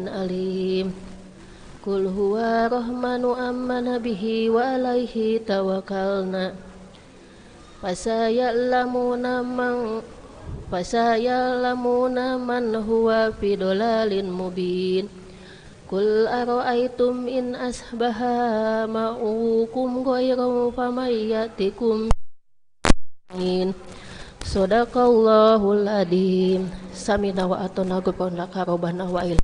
أليم قل هو الرحمن آمن به وعليه توكلنا فسيعلمون من هو في ضلال مبين قل أرأيتم إن أصبح ماؤكم غيرا فمن يأتكم بماء Sadaqallahul Adzim. Samina wa atona gufrana karobana wa il.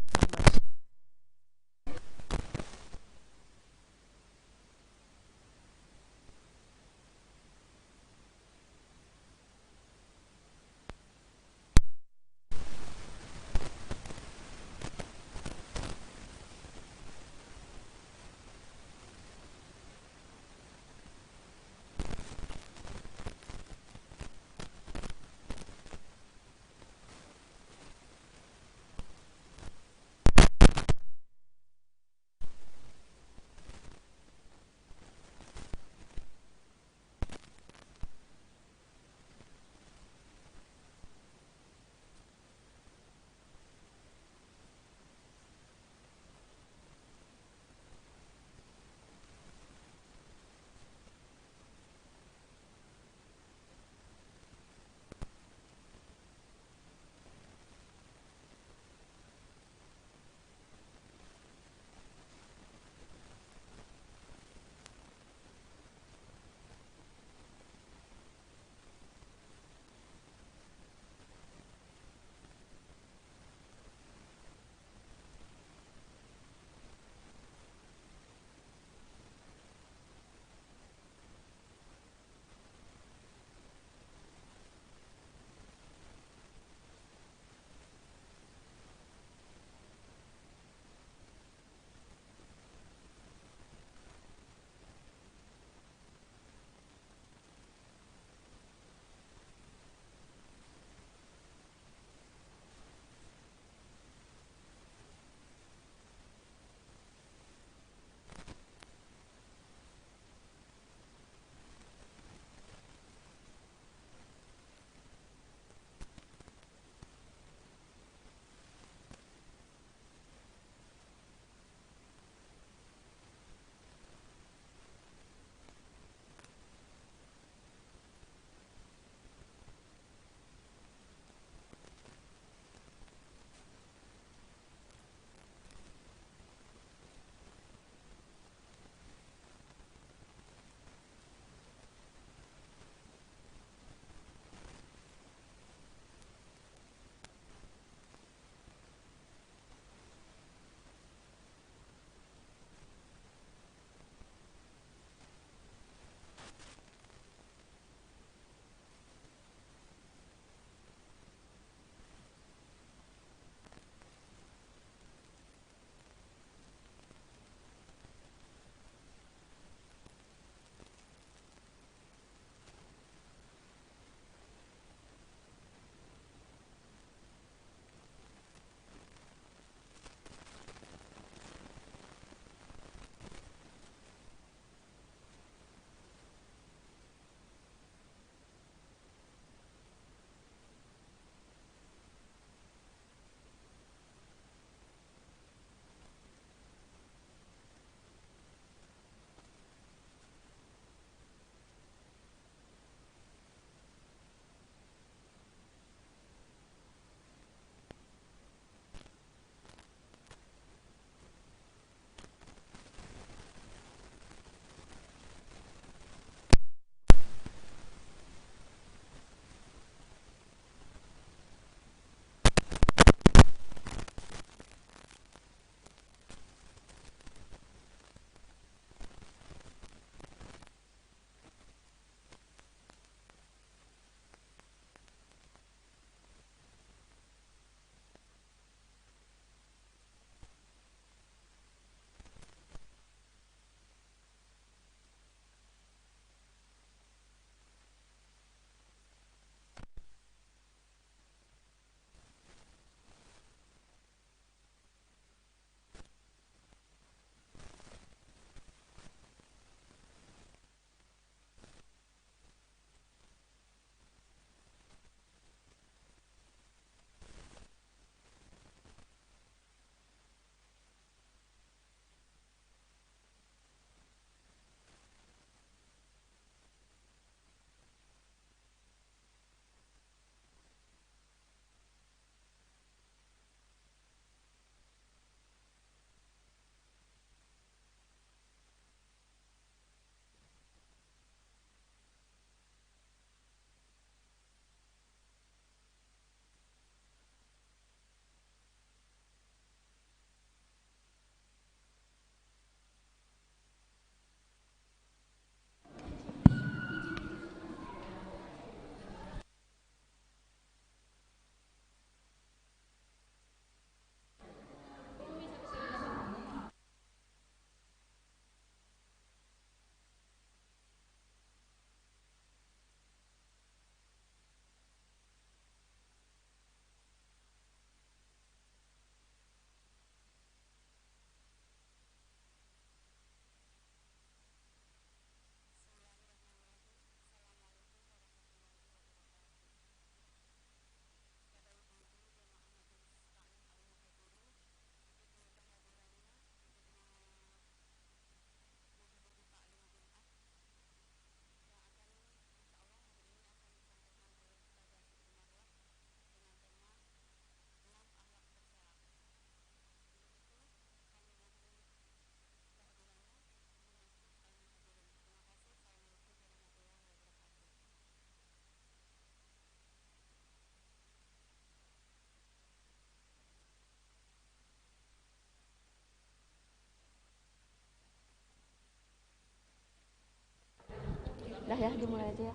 Dah ya, dimulai aja ya.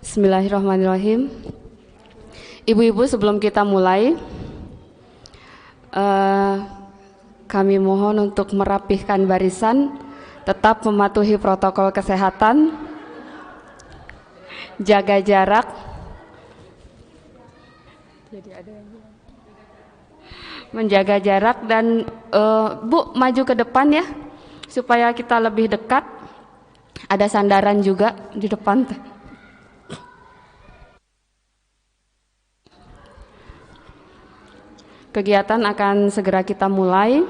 Bismillahirrahmanirrahim. Ibu-ibu, sebelum kita mulai, kami mohon untuk merapihkan barisan, tetap mematuhi protokol kesehatan, jaga jarak. Menjaga jarak dan Bu, maju ke depan ya, supaya kita lebih dekat. Ada sandaran juga di depan. Kegiatan akan segera kita mulai.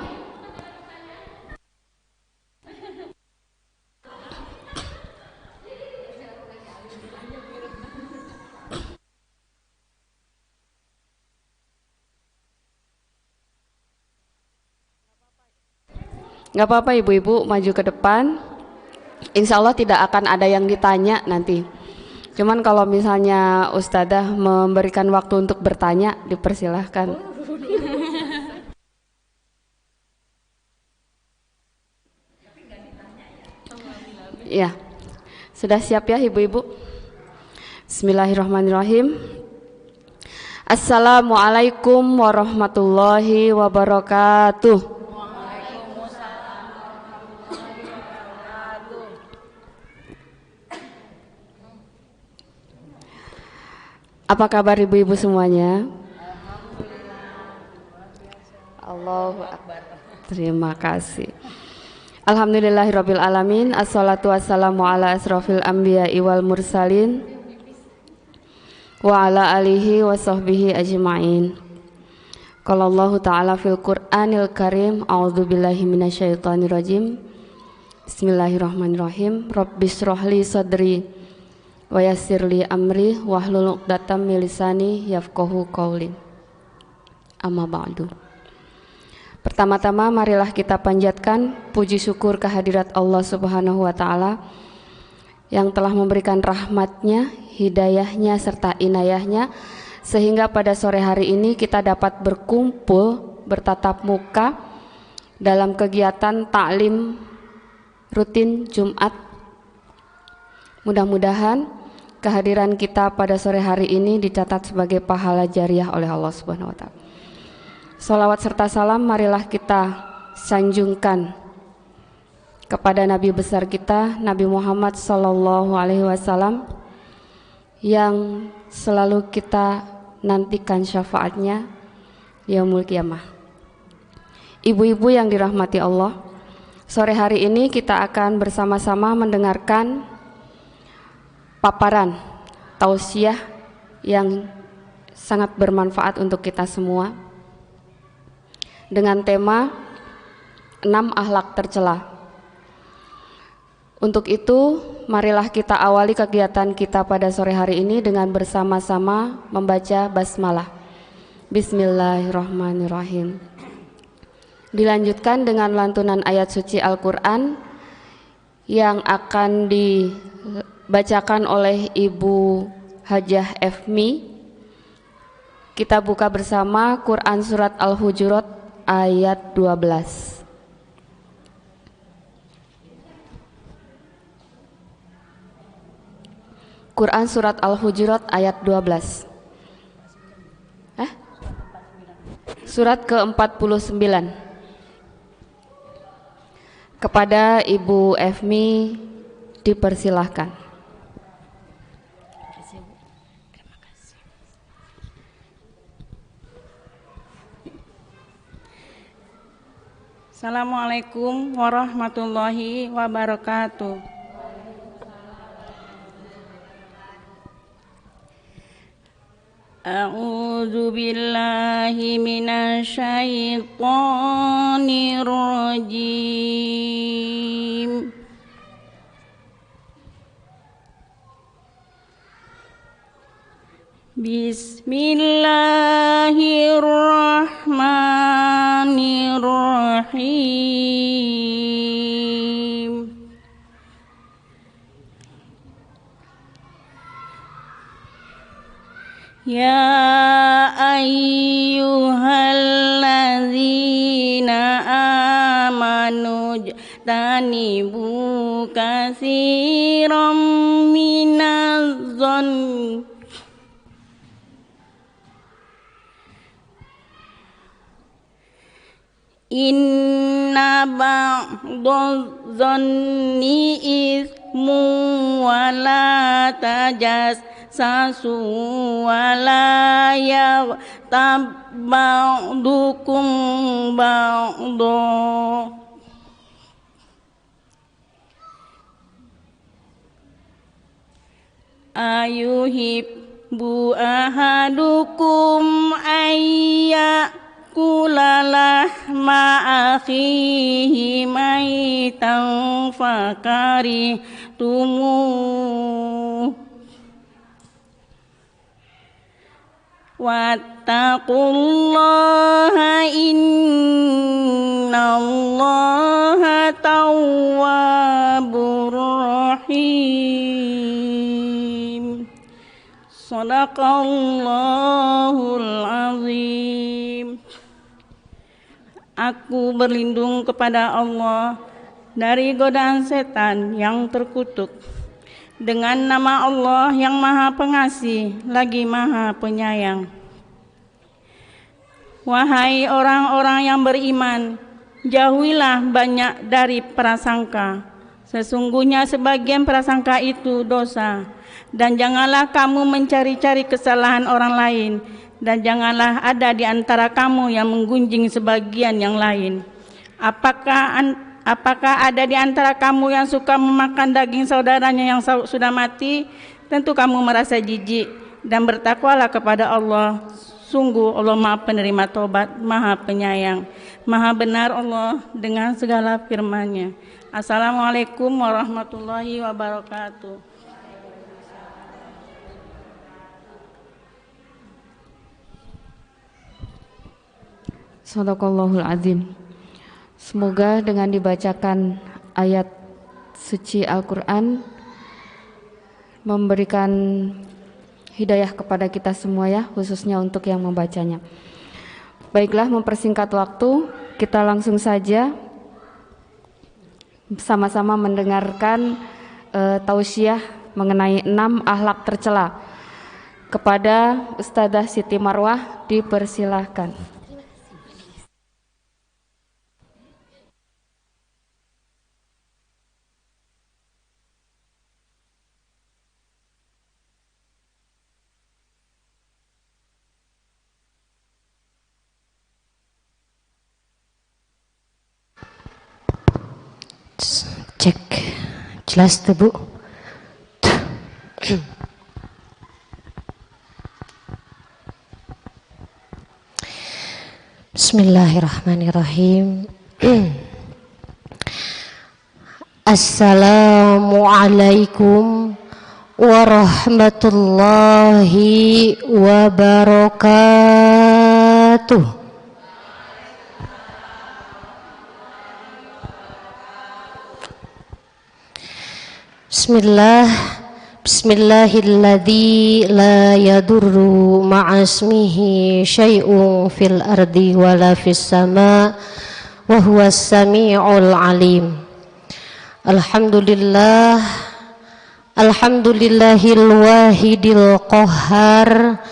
Gak apa-apa ibu-ibu, maju ke depan. Insya Allah tidak akan ada yang ditanya nanti. Cuman kalau misalnya Ustadzah memberikan waktu untuk bertanya, dipersilahkan. Ya, sudah siap ya ibu-ibu? Bismillahirrahmanirrahim. Assalamualaikum warahmatullahi wabarakatuh. Apa kabar ibu-ibu semuanya? Allahu Akbar. Terima kasih. Alhamdulillahirabbil alamin. Assalatu wassalamu ala asrofil anbiya'i wal mursalin wa ala alihi wa sahbihi ajma'in. Qala Allahu ta'ala fil Qur'anil Karim, a'udzubillahi minasyaitonir rajim. Bismillahirrahmanirrahim. Rabbishrahli sadri wa yassirli amri wahlul 'uqdatam min lisani yafqahu qawli. Amma ba'du. Pertama-tama marilah kita panjatkan puji syukur kehadirat Allah Subhanahu wa taala yang telah memberikan rahmatnya, hidayahnya serta inayahnya sehingga pada sore hari ini kita dapat berkumpul bertatap muka dalam kegiatan taklim rutin Jumat. Mudah-mudahan kehadiran kita pada sore hari ini dicatat sebagai pahala jariah oleh Allah Subhanahu wa taala. Salawat serta salam marilah kita sanjungkan kepada Nabi besar kita, Nabi Muhammad sallallahu alaihi wasallam, yang selalu kita nantikan syafaatnya yaumul qiyamah. Ibu-ibu yang dirahmati Allah, sore hari ini kita akan bersama-sama mendengarkan paparan tausiah yang sangat bermanfaat untuk kita semua dengan tema 6 akhlak tercela. Untuk itu, marilah kita awali kegiatan kita pada sore hari ini dengan bersama-sama membaca basmalah. Bismillahirrahmanirrahim. Dilanjutkan dengan lantunan ayat suci Al-Quran yang akan dibacakan oleh Ibu Hajah Efmi. Kita buka bersama Quran Surat Al-Hujurat ayat 12. Quran Surat Al-Hujurat ayat 12. Surat ke-49. Kepada Ibu Efmi dipersilahkan. Assalamualaikum warahmatullahi wabarakatuh. A'udzu billahi minasyaitonir rajim. Bismillahirrahmanirrahim. Ya ayyuhalladzina wajtanibu katsiran minadh-dhann inna ba'dadh-dhanni ismun wa la tajassasu wa la yaghtab ba'dukum ba'dha ayuhibbu ahadukum ayya kullalahma akhihi maitan fakarihtumu wattaqullaha innallaha tawwabur rahim. Shadaqallahul azim. Aku berlindung kepada Allah dari godaan setan yang terkutuk dengan nama Allah yang Maha Pengasih lagi Maha Penyayang. Wahai orang-orang yang beriman, jauhilah banyak dari prasangka. Sesungguhnya sebagian prasangka itu dosa. Dan janganlah kamu mencari-cari kesalahan orang lain. Dan janganlah ada di antara kamu yang menggunjing sebagian yang lain. Apakah ada di antara kamu yang suka memakan daging saudaranya yang sudah mati? Tentu kamu merasa jijik. Dan bertakwalah kepada Allah. Sungguh Allah Maha Penerima Taubat, Maha Penyayang. Maha benar Allah dengan segala firman-Nya. Assalamualaikum warahmatullahi wabarakatuh. Shadaqallahul azim. Semoga dengan dibacakan ayat suci Al-Quran memberikan hidayah kepada kita semua ya, khususnya untuk yang membacanya. Baiklah, mempersingkat waktu, kita langsung saja sama-sama mendengarkan tausiah mengenai 6 akhlak tercela. Kepada Ustadzah Siti Marwah dipersilahkan. Cek, jelas tuh Bu? Bismillahirrahmanirrahim. Assalamualaikum warahmatullahi wabarakatuh. Bismillahilladzi la yadurru ma'asmihi syai'un fil ardi wala fis sama wa huwas sami'ul alim. Alhamdulillahil wahidil qahhar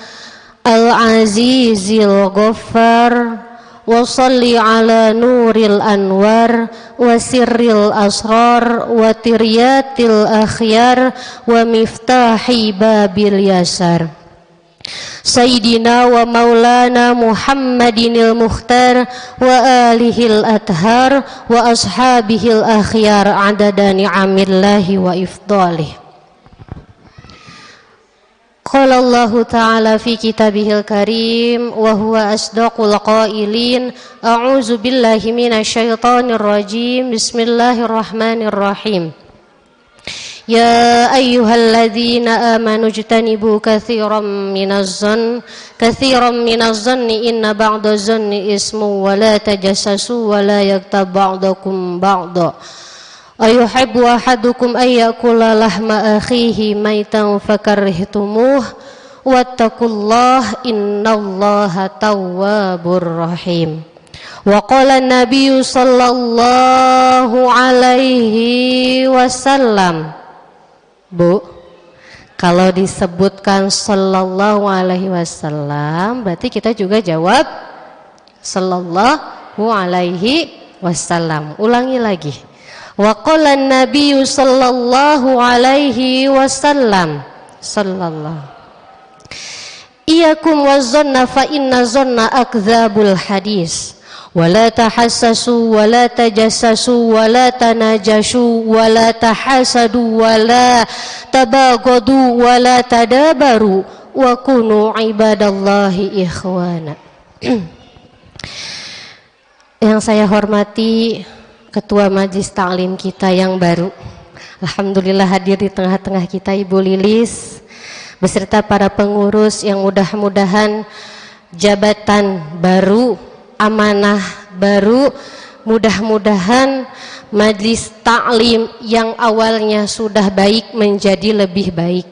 al-azizil ghaffar wa salli ala nuril anwar wa sirril asrar wa tiryatil akhyar wa miftahi babil yasar Sayyidina wa maulana Muhammadinil mukhtar wa alihil athar wa ashabihil akhyar adada ni'amillahi wa ifdalih. Qala Allahu ta'ala fi kitabihil karim wa huwa asdaqul qailin. A'udzu billahi minasy syaithanir rajim. Bismillahirrahmanirrahim. Ya ayyuhalladzina amanu ijtanibu katsiran minaz zanni inna ba'daz zanni ismu wa la tajassasu wa la yaghtab ba'dukum ba'dha. Ayuhibbu ahadukum ayyakula lahma akhihi maitan fakarihtumuh wattaqullaha innallaha tawwabur rahim. Wa qala an-nabiy sallallahu alaihi wasallam. Bu, kalau disebutkan sallallahu alaihi wasallam berarti kita juga jawab sallallahu alaihi wasallam. Ulangi lagi. Wa qala an-nabiy sallallahu alaihi wasallam. Sallallahu. Iyakum waz-zanna fa inna zanna akdzabul hadis. Wala tahassasu wala tajassasu wala tanajashu wala tahasadu wala tabaghadu wala tadabaru wa kunu ibadallahi ikhwana. Yang saya hormati Ketua Majelis Ta'lim kita yang baru, alhamdulillah hadir di tengah-tengah kita Ibu Lilis beserta para pengurus yang mudah-mudahan jabatan baru, amanah baru, mudah-mudahan Majelis Ta'lim yang awalnya sudah baik menjadi lebih baik,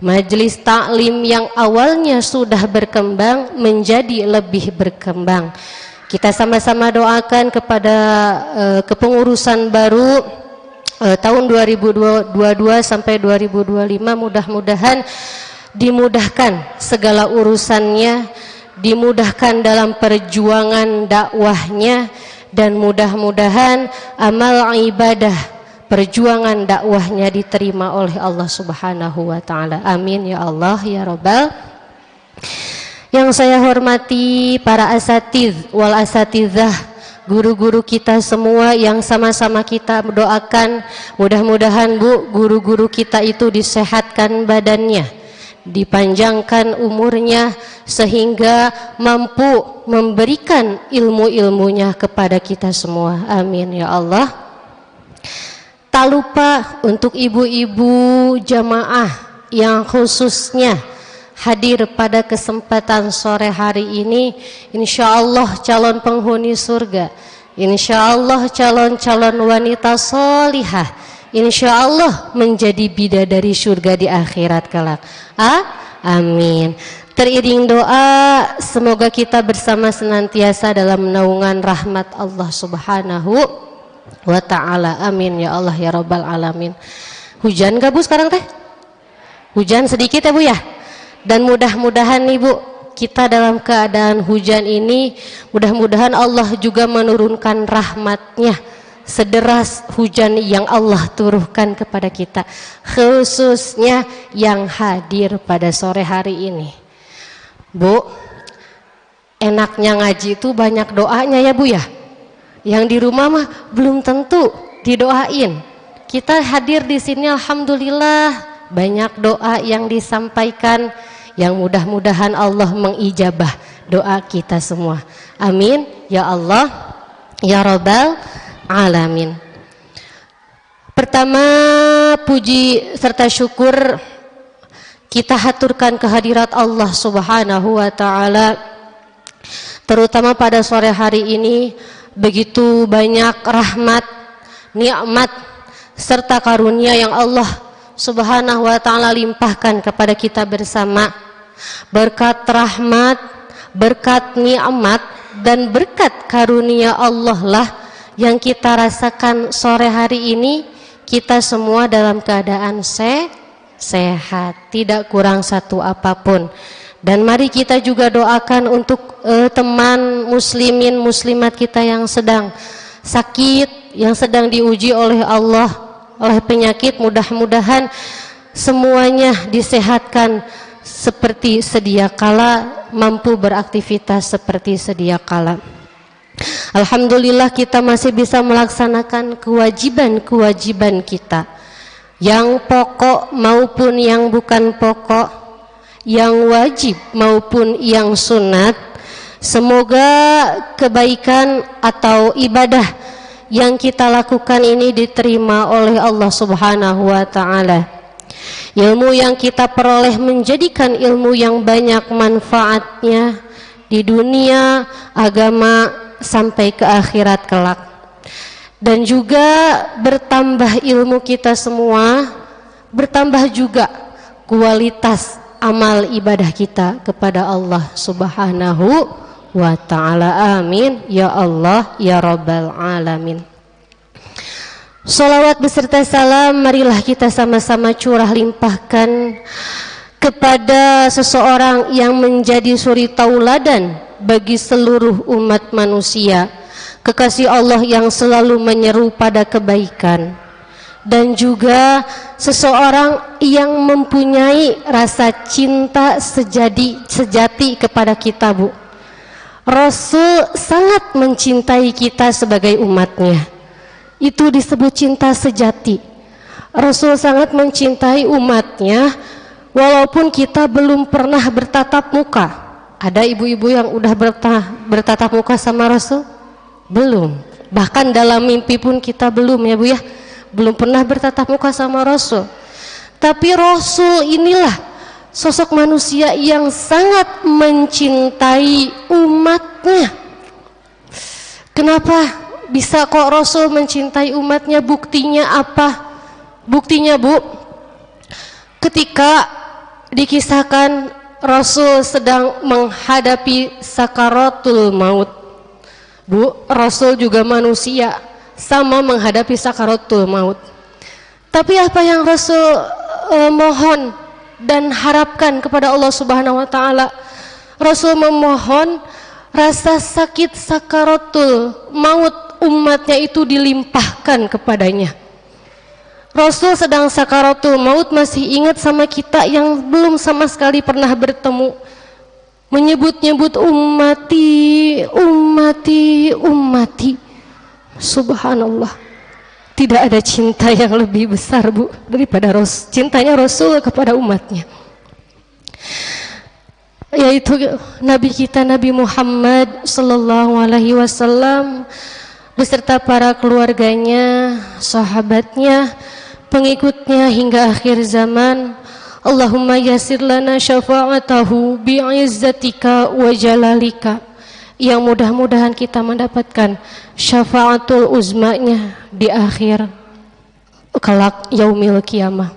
Majelis Ta'lim yang awalnya sudah berkembang menjadi lebih berkembang. Kita sama-sama doakan kepada kepengurusan baru tahun 2022 sampai 2025, mudah-mudahan dimudahkan segala urusannya, dimudahkan dalam perjuangan dakwahnya, dan mudah-mudahan amal ibadah perjuangan dakwahnya diterima oleh Allah Subhanahu wa taala. Amin ya Allah ya Rabbal. Yang saya hormati para asatiz wal asatizah, guru-guru kita semua yang sama-sama kita doakan mudah-mudahan Bu, guru-guru kita itu disehatkan badannya, dipanjangkan umurnya sehingga mampu memberikan ilmu-ilmunya kepada kita semua. Amin ya Allah. Tak lupa untuk ibu-ibu jamaah yang khususnya hadir pada kesempatan sore hari ini, insya Allah calon penghuni surga, insya Allah calon-calon wanita solihah, insya Allah menjadi bidadari surga di akhirat kelak. Amin. Teriring doa, semoga kita bersama senantiasa dalam naungan rahmat Allah Subhanahu wa ta'ala. Amin ya Allah ya Rabbal alamin. Hujan gak Bu sekarang teh? Hujan sedikit ya Bu ya? Dan mudah-mudahan nih Bu, kita dalam keadaan hujan ini, mudah-mudahan Allah juga menurunkan rahmatnya sederas hujan yang Allah turunkan kepada kita, khususnya yang hadir pada sore hari ini. Bu, enaknya ngaji itu banyak doanya ya Bu ya. Yang di rumah mah belum tentu didoain. Kita hadir di sini alhamdulillah banyak doa yang disampaikan, yang mudah-mudahan Allah mengijabah doa kita semua. Amin ya Allah ya Rabbal alamin. Pertama, puji serta syukur kita haturkan kehadirat Allah Subhanahu wa taala, terutama pada sore hari ini begitu banyak rahmat, nikmat serta karunia yang Allah Subhanahu wa ta'ala limpahkan kepada kita bersama. Berkat rahmat, berkat nikmat, dan berkat karunia Allah lah yang kita rasakan sore hari ini. Kita semua dalam keadaan sehat, tidak kurang satu apapun. Dan mari kita juga doakan untuk teman muslimin muslimat kita yang sedang sakit, yang sedang diuji oleh Allah oleh penyakit, mudah-mudahan semuanya disehatkan seperti sedia kala, mampu beraktivitas seperti sedia kala. Alhamdulillah kita masih bisa melaksanakan kewajiban-kewajiban kita, yang pokok maupun yang bukan pokok, yang wajib maupun yang sunat. Semoga kebaikan atau ibadah yang kita lakukan ini diterima oleh Allah Subhanahu wa ta'ala. Ilmu yang kita peroleh menjadikan ilmu yang banyak manfaatnya di dunia, agama, sampai ke akhirat kelak. Dan juga bertambah ilmu kita semua, bertambah juga kualitas amal ibadah kita kepada Allah Subhanahu wa ta'ala. Amin ya Allah ya Rabbal Alamin. Sholawat beserta salam marilah kita sama-sama curah limpahkan kepada seseorang yang menjadi suri tauladan bagi seluruh umat manusia, kekasih Allah yang selalu menyeru pada kebaikan, dan juga seseorang yang mempunyai rasa cinta sejati kepada kita, Bu. Rasul sangat mencintai kita sebagai umatnya. Itu disebut cinta sejati. Rasul sangat mencintai umatnya walaupun kita belum pernah bertatap muka. Ada ibu-ibu yang udah bertatap muka sama Rasul? Belum. Bahkan dalam mimpi pun kita belum, ya Bu ya. Belum pernah bertatap muka sama Rasul. Tapi Rasul inilah sosok manusia yang sangat mencintai umatnya. Kenapa bisa kok Rasul mencintai umatnya? Buktinya apa? Buktinya, Bu, ketika dikisahkan Rasul sedang menghadapi sakaratul maut. Bu, Rasul juga manusia, sama menghadapi sakaratul maut. Tapi apa yang Rasul mohon dan harapkan kepada Allah Subhanahu wa taala? Rasul memohon rasa sakit sakaratul maut umatnya itu dilimpahkan kepadanya. Rasul sedang sakaratul maut masih ingat sama kita yang belum sama sekali pernah bertemu, menyebut-nyebut ummati, ummati, ummati. Subhanallah. Tidak ada cinta yang lebih besar, Bu, daripada cintanya Rasul kepada umatnya, yaitu Nabi kita Nabi Muhammad sallallahu alaihi wasallam beserta para keluarganya, sahabatnya, pengikutnya hingga akhir zaman. Allahumma yassir lana syafa'atahu bi'izzatika wa jalalika. Yang mudah-mudahan kita mendapatkan syafaatul uzmanya di akhir kelak yaumil kiamah.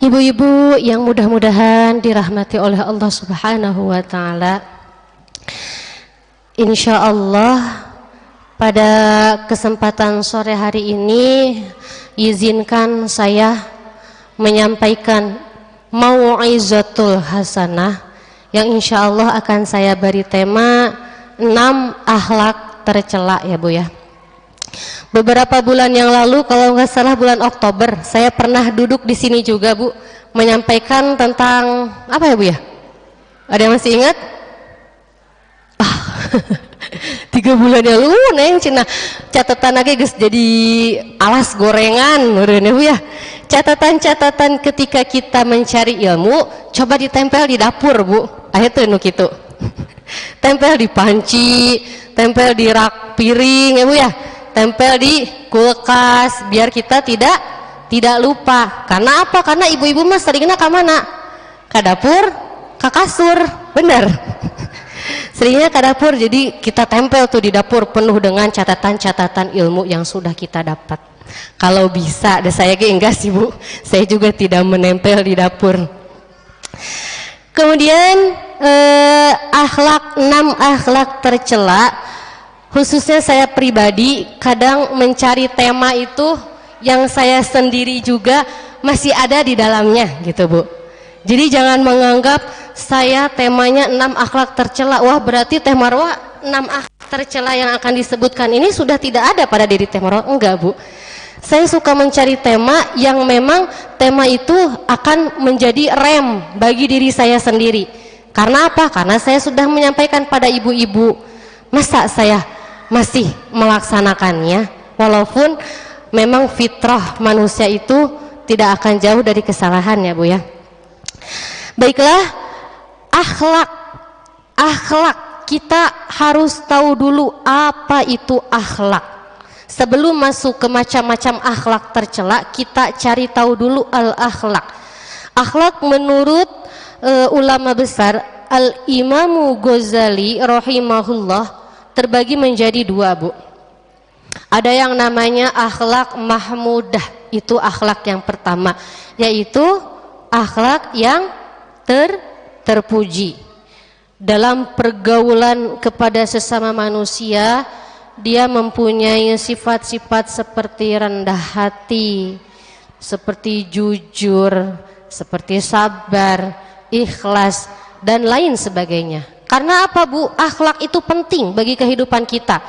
Ibu-ibu yang mudah-mudahan dirahmati oleh Allah Subhanahu wa taala, insya Allah pada kesempatan sore hari ini izinkan saya menyampaikan mau'izatul hasanah yang insya Allah akan saya beri tema 6 akhlak tercela, ya Bu ya. Beberapa bulan yang lalu, kalau nggak salah bulan Oktober, saya pernah duduk di sini juga, Bu, menyampaikan tentang apa ya, Bu ya? Ada yang masih ingat? 3 bulan yang lalu, neng cina catatan lagi guys, jadi alas gorengan, ya Bu ya. Catatan-catatan ketika kita mencari ilmu, coba ditempel di dapur, Bu. Tuh nu kitu. Tempel di panci, tempel di rak piring, ya Bu ya. Tempel di kulkas biar kita tidak lupa. Karena apa? Karena ibu-ibu mah seringnya ke mana? Ke dapur, ke kasur. Bener. Seringnya ke dapur, jadi kita tempel tuh di dapur penuh dengan catatan-catatan ilmu yang sudah kita dapat. Kalau bisa, saya enggak sih, Bu. Saya juga tidak menempel di dapur. Kemudian 6 akhlak tercela, khususnya saya pribadi kadang mencari tema itu yang saya sendiri juga masih ada di dalamnya gitu, Bu. Jadi jangan menganggap saya temanya 6 akhlak tercela, wah berarti Teh Marwa 6 akhlak tercela yang akan disebutkan ini sudah tidak ada pada diri Teh Marwa. Enggak, Bu. Saya suka mencari tema yang memang tema itu akan menjadi rem bagi diri saya sendiri. Karena apa? Karena saya sudah menyampaikan pada ibu-ibu, masa saya masih melaksanakannya, walaupun memang fitrah manusia itu tidak akan jauh dari kesalahan, ya Bu ya. Baiklah, akhlak kita harus tahu dulu apa itu akhlak. Sebelum masuk ke macam-macam akhlak tercela, kita cari tahu dulu al-akhlak. Akhlak menurut ulama besar Al-Imamu Ghazali rahimahullah terbagi menjadi 2, Bu. Ada yang namanya akhlak mahmudah, itu akhlak yang pertama, yaitu akhlak yang terpuji. dalam pergaulan kepada sesama manusia dia mempunyai sifat-sifat seperti rendah hati, seperti jujur, seperti sabar, ikhlas, dan lain sebagainya. Karena apa, Bu? Akhlak itu penting bagi kehidupan kita.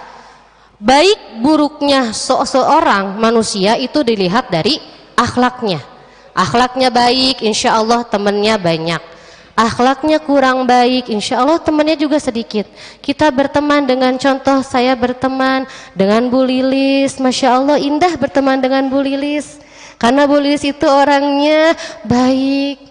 Baik buruknya seorang manusia itu dilihat dari akhlaknya. Akhlaknya baik, insya Allah temannya banyak. Akhlaknya kurang baik, insya Allah temannya juga sedikit. Kita berteman dengan, contoh saya berteman dengan Bu Lilis, Masya Allah indah berteman dengan Bu Lilis. Karena Bu Lilis itu orangnya baik,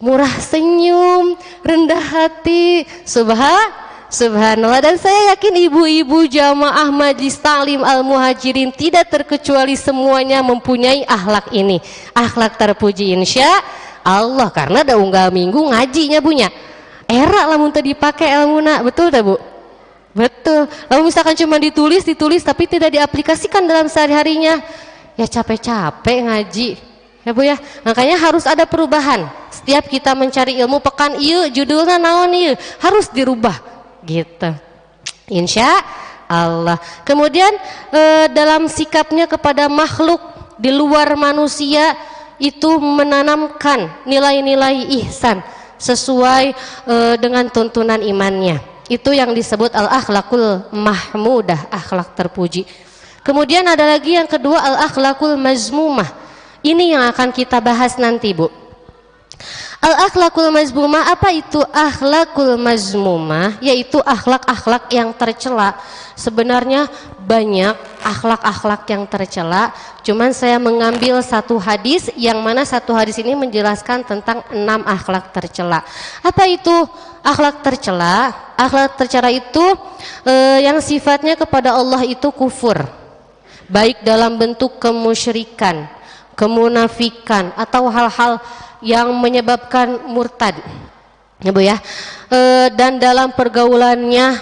murah senyum, rendah hati, subhanallah. Dan saya yakin ibu-ibu jamaah Majlis Ta'lim Al-Muhajirin tidak terkecuali semuanya mempunyai akhlak ini. Akhlak terpuji insya Allah, karena ada unggal minggu ngajinya bunya. Era lamun teu dipake ilmuna, betul tak Bu? Betul. Lalu misalkan cuma ditulis tapi tidak diaplikasikan dalam sehari-harinya, ya capek-capek ngaji. Ya Bu ya, makanya harus ada perubahan. Setiap kita mencari ilmu, pekan ieu judulnya naon ieu, harus dirubah gitu. Insya Allah. Kemudian dalam sikapnya kepada makhluk di luar manusia itu menanamkan nilai-nilai ihsan sesuai dengan tuntunan imannya. Itu yang disebut al-akhlakul mahmudah, akhlak terpuji. Kemudian ada lagi yang kedua, al-akhlakul mazmumah. Ini yang akan kita bahas nanti, Bu. Al-akhlakul mazmumah, apa itu akhlakul mazmumah? Yaitu akhlak-akhlak yang tercela. Sebenarnya banyak akhlak-akhlak yang tercela, cuman saya mengambil satu hadis yang mana satu hadis ini menjelaskan tentang 6 akhlak tercela. Apa itu akhlak tercela? Akhlak tercela itu yang sifatnya kepada Allah itu kufur, baik dalam bentuk kemusyrikan, kemunafikan, atau hal-hal yang menyebabkan murtad, ya Bu ya. Dan dalam pergaulannya,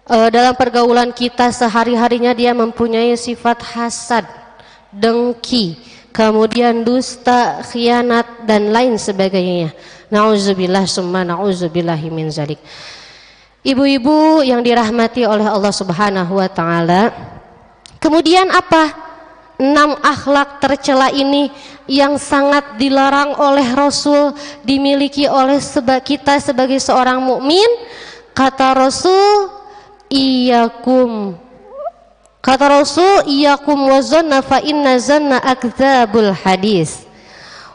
dalam pergaulan kita sehari-harinya dia mempunyai sifat hasad, dengki, kemudian dusta, khianat, dan lain sebagainya. Nauzubillah summa nauzubillahi min zalik. Ibu-ibu yang dirahmati oleh Allah Subhanahu wa taala. Kemudian apa? 6 akhlak tercela ini yang sangat dilarang oleh Rasul dimiliki oleh kita sebagai seorang mukmin. Kata Rasul, iyakum wazanna fa inna zanna akdzabul hadis,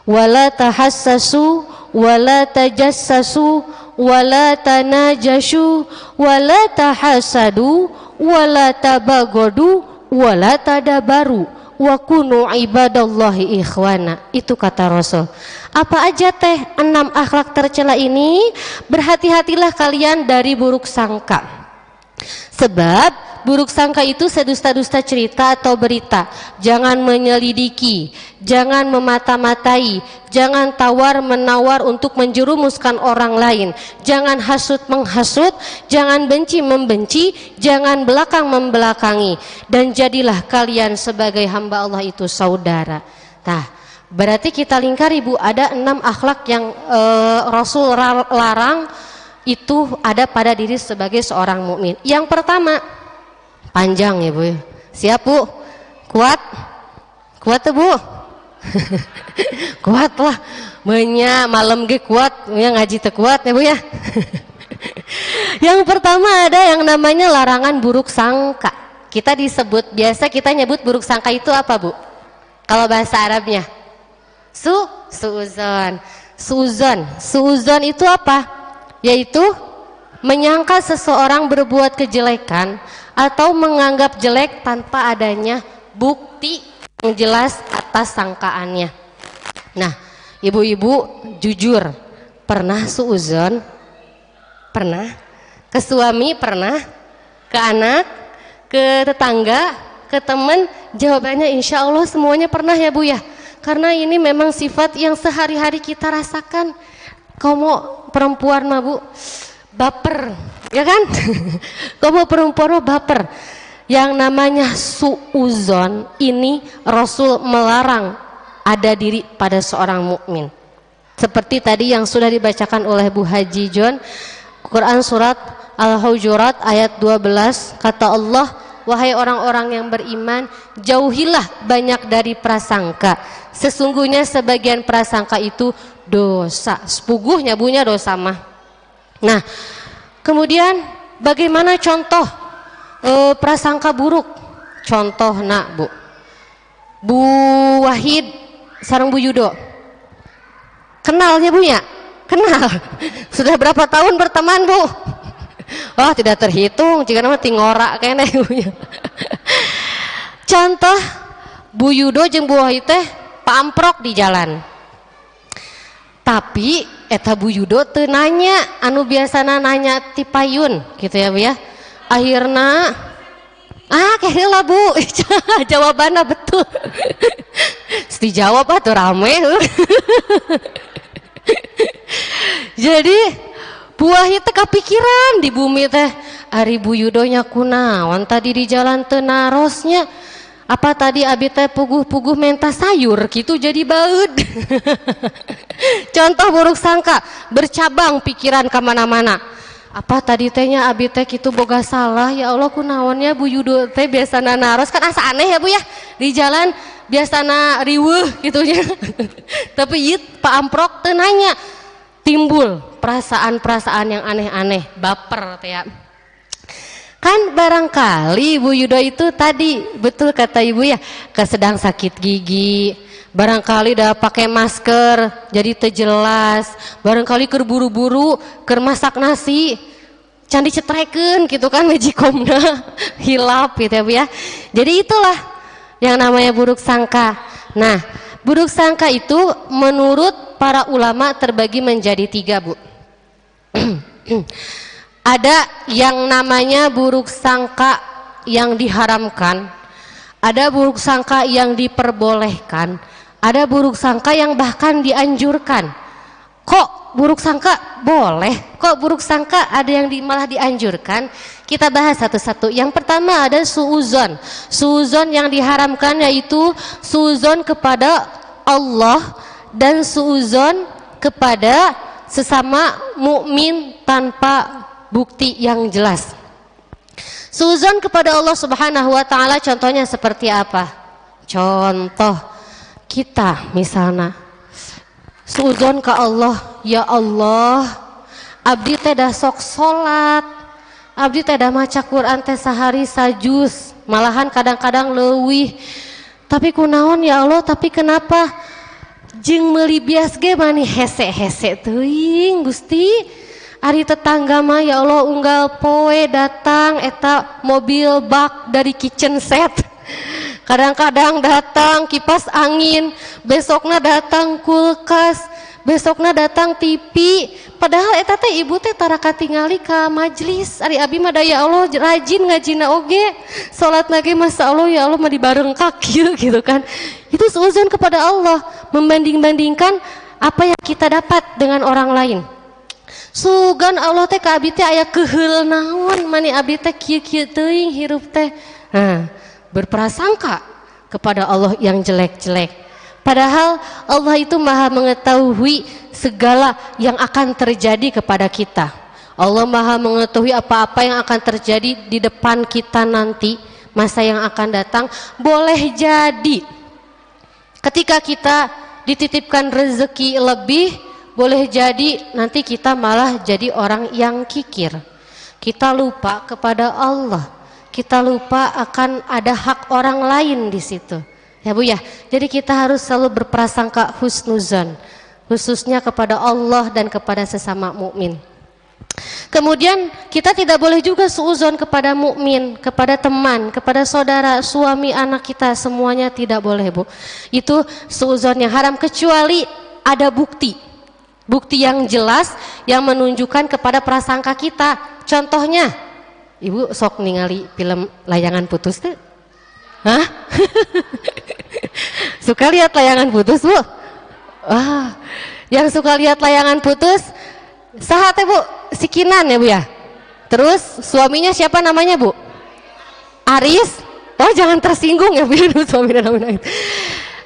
wala tahassasu wala tajassasu wala tanajashu wala tahasadu wala tabagodu wala tadabaru wa kunu ibadallahi ikhwana. Itu kata Rasul. Apa aja teh 6 akhlak tercela ini? Berhati-hatilah kalian dari buruk sangka. Sebab buruk sangka itu sedusta-dusta cerita atau berita. Jangan menyelidiki, jangan memata-matai, jangan tawar-menawar untuk menjerumuskan orang lain, jangan hasut menghasut, jangan benci membenci, jangan belakang membelakangi. Dan jadilah kalian sebagai hamba Allah itu saudara. Nah, berarti kita lingkari, Bu, ada 6 akhlak yang Rasul larang itu ada pada diri sebagai seorang mukmin. Yang pertama, panjang ya Bu. Siap Bu? Kuat? Kuat tuh Bu? Kuat lah. Menya malam ge kuat, ya ngaji teh kuat ya Bu ya. Yang pertama ada yang namanya larangan buruk sangka. Kita disebut, biasa kita nyebut buruk sangka itu apa Bu? Kalau bahasa Arabnya? Suuzon. Suuzon itu apa? Yaitu menyangka seseorang berbuat kejelekan atau menganggap jelek tanpa adanya bukti yang jelas atas sangkaannya. Nah, ibu-ibu jujur, pernah suuzon? Pernah? Ke suami pernah? Ke anak? Ke tetangga? Ke teman? Jawabannya insya Allah semuanya pernah ya Bu ya. Karena ini memang sifat yang sehari-hari kita rasakan. Kamu perempuan mah Bu, baper, ya kan? Kamu perempuan mah baper. Yang namanya suuzon ini Rasul melarang ada diri pada seorang mukmin. Seperti tadi yang sudah dibacakan oleh Bu Haji John, Quran surat Al-Hujurat ayat 12, kata Allah, wahai orang-orang yang beriman, jauhilah banyak dari prasangka. Sesungguhnya sebagian prasangka itu dosa. Sepuguhnya bunyinya dosa mah. Nah, kemudian bagaimana contoh prasangka buruk? Contoh nak Bu Wahid sareng Bu Yudo. Kenalnya Bu ya? Kenal. Sudah berapa tahun berteman Bu? Oh tidak terhitung, jika nama tingora kene Bu ya. Contoh Bu Yudo jeung Bu Wahid teh pamprok di jalan. Tapi eta Bu Yudo teu nanya anu biasana nanya ti payun gitu ya Bu ya. Akhirna kayaknya lah Bu jawabannya betul. Dijawab tuh rame. Jadi Bu Wahid teh kepikiran di bumi teh ari Bu Yudo nya kunaon tadi di jalan teu narosnya. Apa tadi abi teh puguh-puguh menta sayur gitu jadi baud. Contoh buruk sangka bercabang pikiran kemana-mana. Apa tadi tehnya abi teh kitu boga salah, ya Allah kunaonnya Bu Yudo teh biasana naros kan asa aneh ya Bu ya di jalan biasana riweuh gitu ya. Tapi ieu Pak Amprok teu nanya, timbul perasaan-perasaan yang aneh-aneh, baper teh ya. Kan barangkali Bu Yudo itu tadi betul kata Ibu ya, sedang sakit gigi, barangkali udah pakai masker jadi terjelas, barangkali keur buru-buru keur masak nasi can dicetrekeun gitu kan majikomna hilap gitu ya Bu ya. Jadi itulah yang namanya buruk sangka. Nah, buruk sangka itu menurut para ulama terbagi menjadi 3 Bu. Ada yang namanya buruk sangka yang diharamkan, ada buruk sangka yang diperbolehkan, ada buruk sangka yang bahkan dianjurkan. Kok buruk sangka boleh? Kok buruk sangka ada yang malah dianjurkan? Kita bahas satu-satu. Yang pertama ada suuzon. Suuzon yang diharamkan yaitu suuzon kepada Allah dan suuzon kepada sesama mukmin tanpa bukti yang jelas. Suuzon kepada Allah Subhanahu wa taala contohnya seperti apa? Contoh kita misalnya suuzon ke Allah, ya Allah, abdi teh dah sok salat, abdi teh dah maca Quran teh sehari sajuz, malahan kadang-kadang leuwih. Tapi kunaon ya Allah, tapi kenapa jeung meuli bias ge mani hese-hese teuing Gusti? Ari tetangga mah ya Allah unggal poe datang eta mobil bak dari kitchen set. Kadang-kadang datang kipas angin, besoknya datang kulkas, besoknya datang TV. Padahal eta teh ibu teh tara katingali ka majlis. Ari abi mah da ya Allah rajin ngajina oge. Salatna ge masya Allah ya Allah mah dibarengkak gitu kan. Itu suuzon kepada Allah, membanding-bandingkan apa yang kita dapat dengan orang lain. Sugan Allah teh ka abi teh aya keheul naon mani abi teh kieu-kieu teuing hirup teh. Nah, berprasangka kepada Allah yang jelek-jelek. Padahal Allah itu Maha mengetahui segala yang akan terjadi kepada kita. Allah Maha mengetahui apa-apa yang akan terjadi di depan kita nanti, masa yang akan datang. Boleh jadi ketika kita dititipkan rezeki lebih, boleh jadi nanti kita malah jadi orang yang kikir. Kita lupa kepada Allah, kita lupa akan ada hak orang lain di situ. Ya Bu ya. Jadi kita harus selalu berprasangka husnuzon, khususnya kepada Allah dan kepada sesama mukmin. Kemudian kita tidak boleh juga suuzon kepada mukmin, kepada teman, kepada saudara, suami, anak kita, semuanya tidak boleh Bu. Itu suuzon yang haram kecuali ada bukti. Bukti yang jelas yang menunjukkan kepada prasangka kita. Contohnya, Ibu sok ningali film Layangan Putus tuh? Hah? Suka lihat Layangan Putus Bu? Yang suka lihat Layangan Putus saha teh Bu? Si Kinan ya Bu ya? Terus suaminya siapa namanya Bu? Aris? Oh jangan tersinggung ya Bu, suaminya namanya.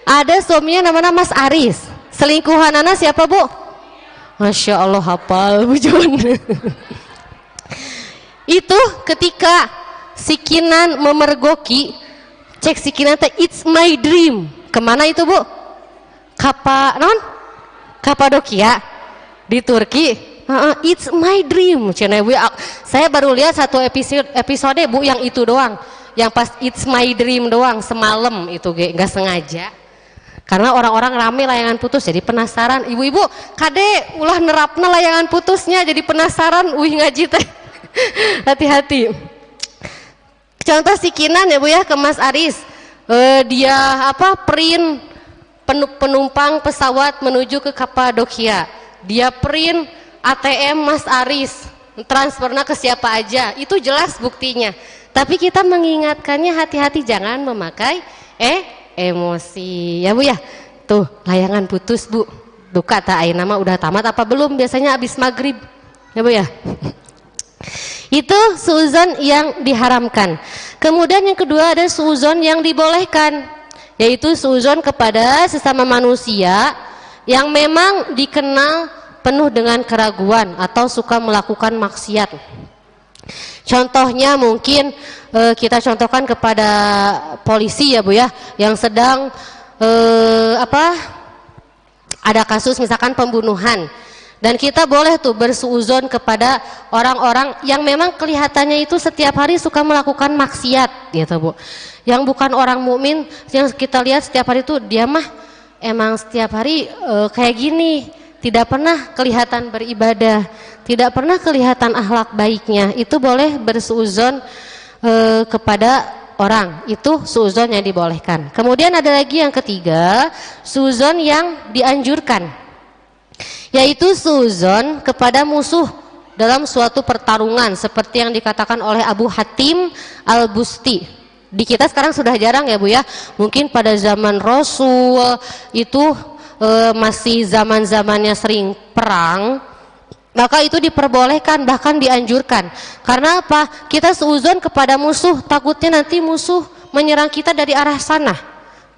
Ada suaminya namanya Mas Aris. Selingkuhanana siapa Bu? Masya Allah hafal Bu Jun. Itu ketika si Kinan memergoki, cek si Kinan teh, it's my dream. Kemana itu Bu? Kapadokia di Turki. It's my dream. Saya baru lihat satu episode Bu yang itu doang, yang pas it's my dream doang semalam itu nggak sengaja. Karena orang-orang rame layangan putus, jadi penasaran. Ibu-ibu, kade ulah nerapna layangan putusnya, jadi penasaran. Ngaji teh. Hati-hati. Contoh si Kinan ya Bu ya, ke Mas Aris. Dia print penumpang pesawat menuju ke Kapadokia. Dia print ATM Mas Aris, transfernya ke siapa aja. Itu jelas buktinya. Tapi kita mengingatkannya hati-hati, jangan memakai emosi ya Bu ya. Tuh layangan putus Bu, duka tak ayeuna mah udah tamat apa belum? Biasanya habis maghrib ya Bu ya. Itu suuzon yang diharamkan. Kemudian yang kedua ada suuzon yang dibolehkan, yaitu suuzon kepada sesama manusia yang memang dikenal penuh dengan keraguan atau suka melakukan maksiat. Contohnya mungkin kita contohkan kepada polisi ya Bu ya, yang sedang ada kasus misalkan pembunuhan, dan kita boleh tuh bersuuzon kepada orang-orang yang memang kelihatannya itu setiap hari suka melakukan maksiat gitu Bu, yang bukan orang mukmin, yang kita lihat setiap hari itu dia mah emang setiap hari kayak gini, tidak pernah kelihatan beribadah, tidak pernah kelihatan akhlak baiknya. Itu boleh bersuuzon kepada orang, itu suuzon yang dibolehkan. Kemudian ada lagi yang ketiga, suuzon yang dianjurkan, yaitu suuzon kepada musuh dalam suatu pertarungan, seperti yang dikatakan oleh Abu Hatim Al-Busti. Di kita sekarang sudah jarang ya Bu ya, mungkin pada zaman Rasul itu masih zaman-zamannya sering perang, maka itu diperbolehkan, bahkan dianjurkan. Karena apa? Kita suuzon kepada musuh, takutnya nanti musuh menyerang kita dari arah sana,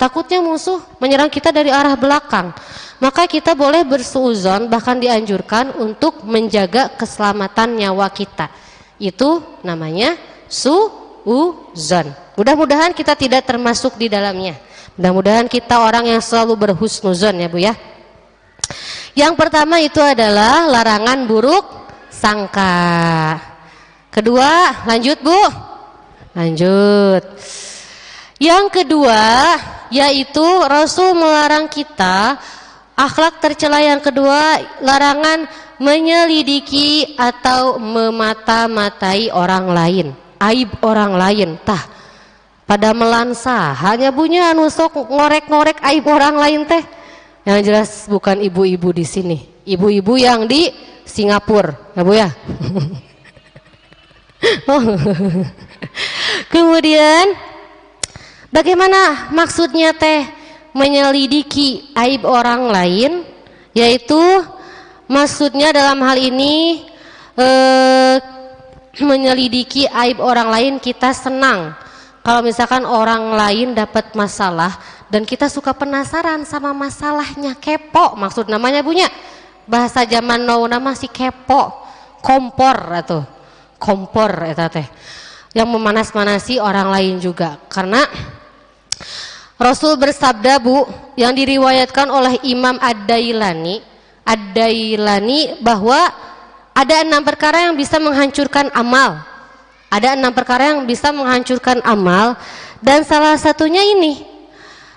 takutnya musuh menyerang kita dari arah belakang, maka kita boleh bersuuzon, bahkan dianjurkan untuk menjaga keselamatan nyawa kita. Itu namanya suuzon. Mudah-mudahan kita tidak termasuk di dalamnya. Mudah-mudahan kita orang yang selalu berhusnuzon ya Bu ya. Yang pertama itu adalah larangan buruk sangka. Kedua, lanjut Bu. Lanjut. Yang kedua yaitu Rasul melarang kita, akhlak tercela yang kedua, larangan menyelidiki atau memata-matai orang lain, aib orang lain. Pada melansa hanya punya anu sok ngorek-ngorek aib orang lain teh. Yang jelas bukan ibu-ibu di sini, ibu-ibu yang di Singapura ya Bu ya. Kemudian bagaimana maksudnya teh menyelidiki aib orang lain? Yaitu maksudnya dalam hal ini menyelidiki aib orang lain, kita senang kalau misalkan orang lain dapat masalah dan kita suka penasaran sama masalahnya, kepo maksud namanya punya. Bahasa zaman now nama si kepo, kompor atau kompor eta teh, yang memanas-manasi orang lain juga. Karena Rasul bersabda Bu, yang diriwayatkan oleh Imam Ad-Dailani bahwa ada 6 perkara yang bisa menghancurkan amal. Ada 6 perkara yang bisa menghancurkan amal, dan salah satunya ini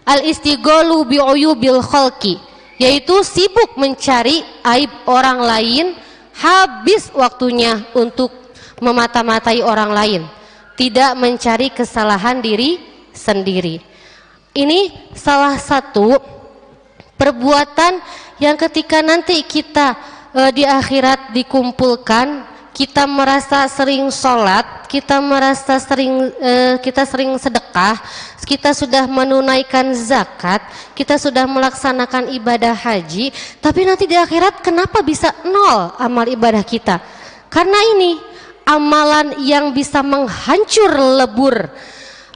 al-istighalu bi'uyubil khalqi, yaitu sibuk mencari aib orang lain, habis waktunya untuk memata-matai orang lain, tidak mencari kesalahan diri sendiri. Ini salah satu perbuatan yang ketika nanti kita di akhirat dikumpulkan, kita merasa sering sholat, kita merasa kita sering sedekah, kita sudah menunaikan zakat, kita sudah melaksanakan ibadah haji, tapi nanti di akhirat kenapa bisa 0 amal ibadah kita? Karena ini amalan yang bisa menghancur lebur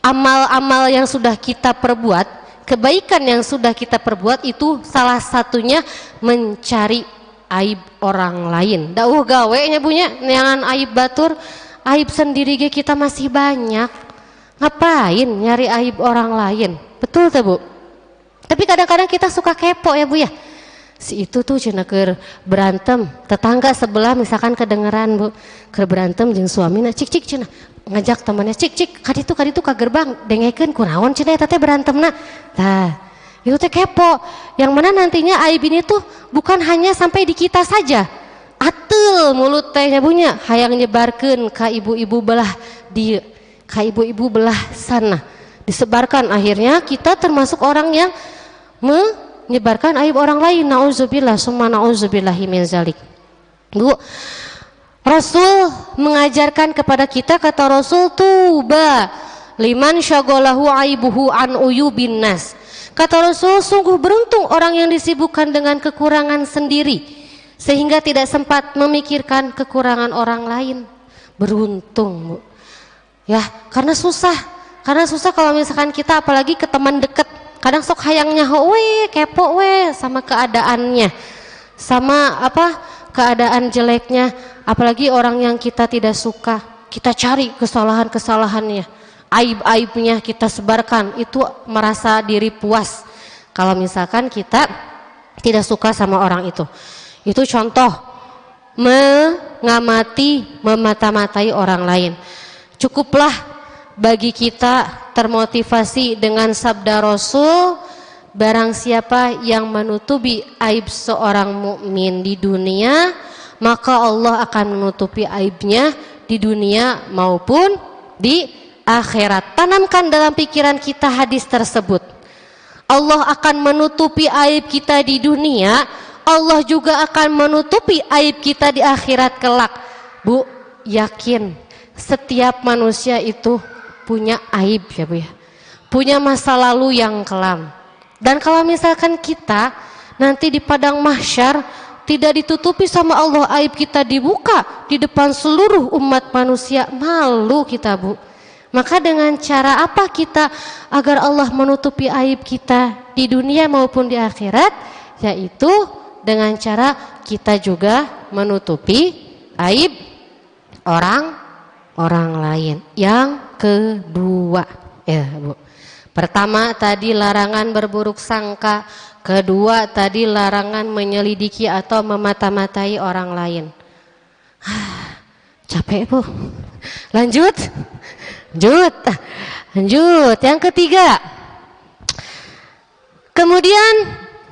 amal-amal yang sudah kita perbuat, kebaikan yang sudah kita perbuat, itu salah satunya mencari aib orang lain. Dauh gawe nya punya neangan aib batur, aib sendiri ge kita masih banyak. Ngapain nyari aib orang lain? Betul tuh Bu? Tapi kadang-kadang kita suka kepo ya Bu ya. Si itu tuh cenah keur berantem, tetangga sebelah misalkan kedengeran Bu, keur berantem jeung suamina, cik cenah ngajak temannya, cik kaditu ka gerbang dengekeun kunaon cenah eta teh berantemna. Tah, itu teh kepo. Yang mana nantinya aib ini tuh bukan hanya sampai di kita saja. Atul mulut teh ya Bu nya, hayang nyebarkeun ka ibu-ibu belah di ka ibu-ibu belah sana. Disebarkan, akhirnya kita termasuk orang yang menyebarkan aib orang lain. Nauzubillah summa nauzubillahi min zalik. Bu, Rasul mengajarkan kepada kita, kata Rasul, tuba liman syaghalahu aibuhu an uyubin nas. Kata Rasul, sungguh beruntung orang yang disibukkan dengan kekurangan sendiri sehingga tidak sempat memikirkan kekurangan orang lain. Beruntung Bu. Ya, karena susah kalau misalkan kita apalagi ke teman dekat, kadang sok hayangnya kepo sama keadaannya, sama keadaan jeleknya, apalagi orang yang kita tidak suka, kita cari kesalahannya, aib-aibnya kita sebarkan, itu merasa diri puas kalau misalkan kita tidak suka sama orang itu. Itu contoh mengamati, memata-matai orang lain. Cukuplah bagi kita termotivasi dengan sabda Rasul, barang siapa yang menutupi aib seorang mukmin di dunia, maka Allah akan menutupi aibnya di dunia maupun di akhirat. Tanamkan dalam pikiran kita hadis tersebut. Allah akan menutupi aib kita di dunia, Allah juga akan menutupi aib kita di akhirat kelak. Bu, yakin setiap manusia itu punya aib ya Bu ya, punya masa lalu yang kelam. Dan kalau misalkan kita nanti di padang mahsyar tidak ditutupi sama Allah, aib kita dibuka di depan seluruh umat manusia, malu kita Bu. Maka dengan cara apa kita agar Allah menutupi aib kita di dunia maupun di akhirat? Yaitu dengan cara kita juga menutupi aib orang lain. Yang kedua ya Bu, pertama tadi larangan berburuk sangka, kedua tadi larangan menyelidiki atau memata-matai orang lain. Capek Bu, lanjut. Yang ketiga, kemudian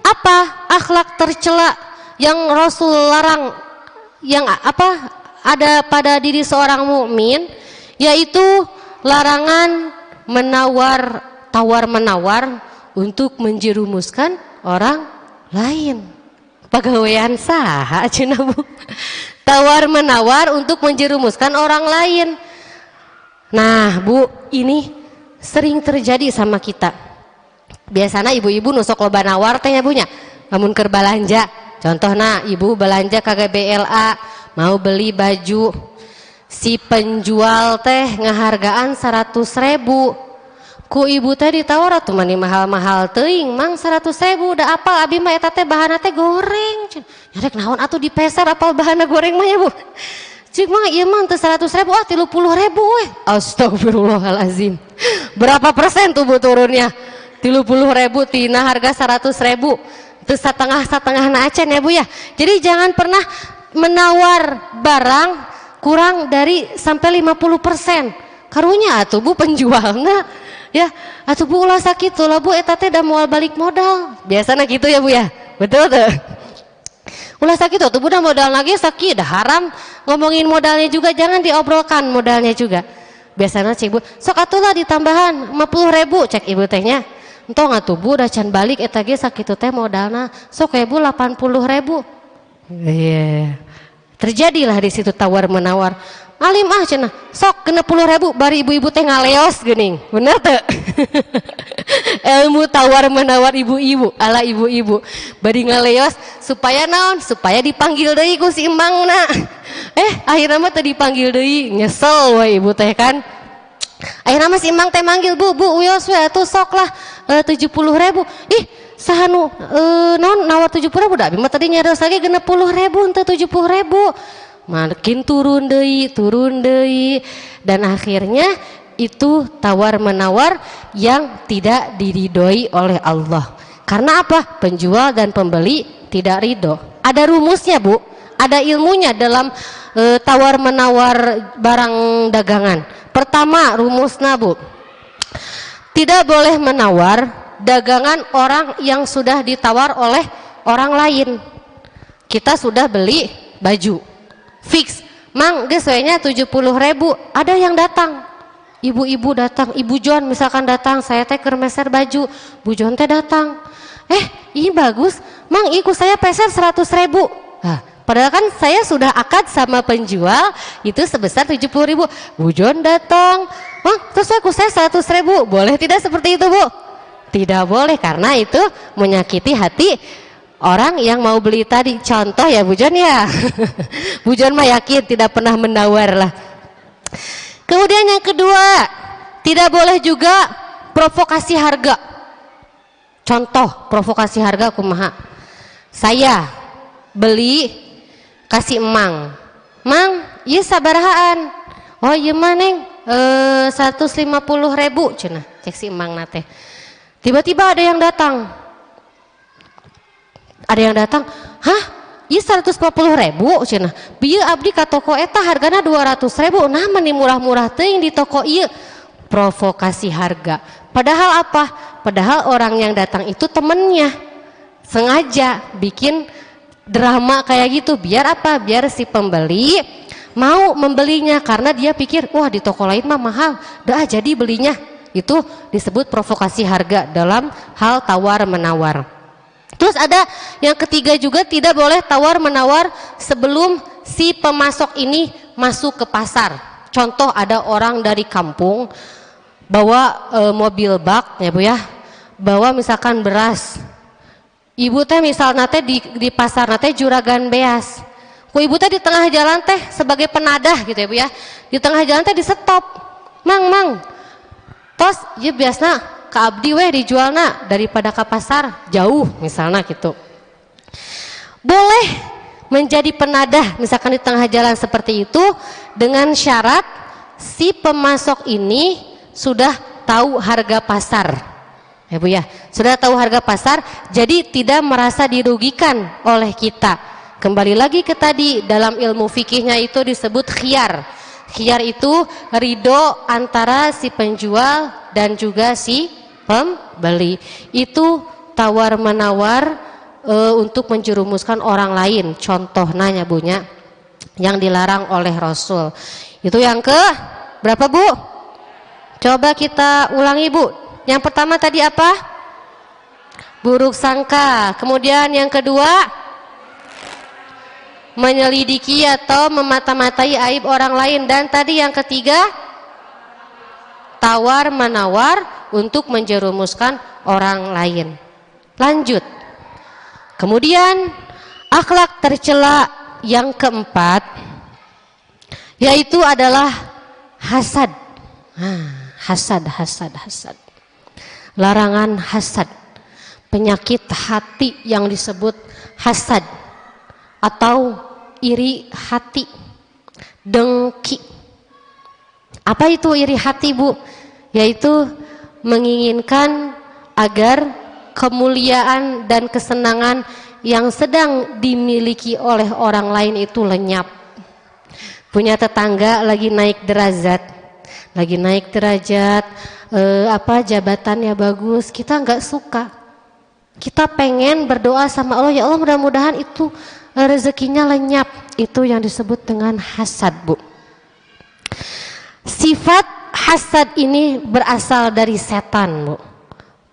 apa akhlak tercela yang Rasul larang, yang ada pada diri seorang mukmin, yaitu larangan tawar-menawar untuk menjerumuskan orang lain. Pagawean saha cenah Bu? Tawar-menawar untuk menjerumuskan orang lain. Nah Bu, ini sering terjadi sama kita. Biasanya ibu-ibu nusok loba nawar teh ya Bu nya, lamun keur balanja. Contohna ibu belanja ke GBLA, mau beli baju, si penjual teh ngehargaan 100.000, ku ibu teh ditawar atuh mani mahal-mahal teuing mang 100.000, udah apal abi mah eta teh bahanna teh goreng, nyarek naon atuh dipeser apal bahanna goreng mah ya Bu, cik mah ieu mah teu 100.000, 30.000 weh. Astagfirullahalazim, berapa persen tuh Bu turunnya? 30.000 tina harga 100.000, teu satengah na acan ya Bu ya. Jadi jangan pernah menawar barang kurang dari sampai 50%. Karunya atuh Bu penjualna ya, atuh Bu ulah sakitu lah Bu, eta teh da moal balik modal. Biasana gitu ya Bu ya. Betul tuh. Ulah sakitu atuh Bu da modal lagi sakit, dah haram. Ngomongin modalnya juga jangan diobrolkan modalnya juga. Biasana cik Bu, sok atuh lah ditambahan 50.000 cek ibu tehnya. Entong atuh Bu da can balik eta ge sakitu teh modalna sok ya Bu 80.000. Iya. Terjadilah di situ tawar menawar. Alim cenah, sok 60.000 bari ibu-ibu teh ngaleos geuning. Bener teu? Ilmu tawar menawar ibu-ibu, ala ibu-ibu. Bari ngaleos supaya naon? Supaya dipanggil deui ku si embangna. Akhirna mah teu dipanggil deui, nyesel we ibu teh kan. Akhirna mah si embang teh manggil, Bu, uyos we atuh sok lah 70.000. Ih, sahanu naon nawar 70.000 da abi mah tadi nyareus lagi 60.000 henteu 70.000. makin turun deui, dan akhirnya itu tawar menawar yang tidak diridhoi oleh Allah. Karena apa? Penjual dan pembeli tidak ridho. Ada rumusnya, Bu, ada ilmunya dalam tawar menawar barang dagangan. Pertama rumusnya, Bu, tidak boleh menawar dagangan orang yang sudah ditawar oleh orang lain. Kita sudah beli baju fix, mang geus we nya 70.000, ada yang datang, ibu-ibu datang, Ibu John misalkan datang, saya teh keur meser baju, Bu John teh datang, ini bagus, mang iku saya peser 100.000. Nah, padahal kan saya sudah akad sama penjual itu sebesar 70.000. Bu John datang, mang terus aku saya 100.000, boleh tidak seperti itu, Bu? Tidak boleh, karena itu menyakiti hati orang yang mau beli tadi. Contoh ya Bu John ya. Bu John mah yakin tidak pernah menawar lah. Kemudian yang kedua, tidak boleh juga provokasi harga. Contoh provokasi harga kumaha? Saya beli kasih emang, mang ieu sabarahaan? Oh ieu mah Neng 150.000 cenah, cek si emang nate. Tiba-tiba ada yang datang, hah? Iya 150.000 cenah. Bieu abdi ka toko eta hargana 200.000. Nah meni murah-murah teuing di toko ieu. Provokasi harga. Padahal apa? Padahal orang yang datang itu temennya. Sengaja bikin drama kayak gitu. Biar apa? Biar si pembeli mau membelinya, karena dia pikir wah di toko lain mah mahal. Dah jadi belinya. Itu disebut provokasi harga dalam hal tawar menawar. Terus ada yang ketiga juga, tidak boleh tawar menawar sebelum si pemasok ini masuk ke pasar. Contoh, ada orang dari kampung bawa mobil bak ya Bu ya, bawa misalkan beras. Ibu teh misalnya teh di pasar teh juragan beas. Ku ibu teh di tengah jalan teh sebagai penadah gitu ya Bu ya. Di tengah jalan teh di stop. Mang. Tos ieu biasna ka abdi weh dijualna daripada ke pasar jauh misalnya gitu. Boleh menjadi penadah misalkan di tengah jalan seperti itu, dengan syarat si pemasok ini sudah tahu harga pasar ya Bu ya, sudah tahu harga pasar, jadi tidak merasa dirugikan oleh kita. Kembali lagi ke tadi, dalam ilmu fikihnya itu disebut khiyar. Khiyar itu ridho antara si penjual dan juga si pembeli. Itu tawar menawar untuk menjerumuskan orang lain. Contoh nanya bunya yang dilarang oleh Rasul. Itu yang ke berapa Bu? Coba kita ulangi Bu. Yang pertama tadi apa? Buruk sangka. Kemudian yang kedua, menyelidiki atau memata-matai aib orang lain. Dan tadi yang ketiga, tawar menawar untuk menjerumuskan orang lain. Lanjut. Kemudian akhlak tercela yang keempat, yaitu adalah hasad. Hasad. Larangan hasad, penyakit hati yang disebut hasad atau iri hati, dengki. Apa itu iri hati Bu? Yaitu menginginkan agar kemuliaan dan kesenangan yang sedang dimiliki oleh orang lain itu lenyap. Punya tetangga lagi naik derajat, jabatannya bagus, kita nggak suka. Kita pengen berdoa sama Allah, ya Allah mudah-mudahan itu rezekinya lenyap. Itu yang disebut dengan hasad Bu. Sifat hasad ini berasal dari setan Bu.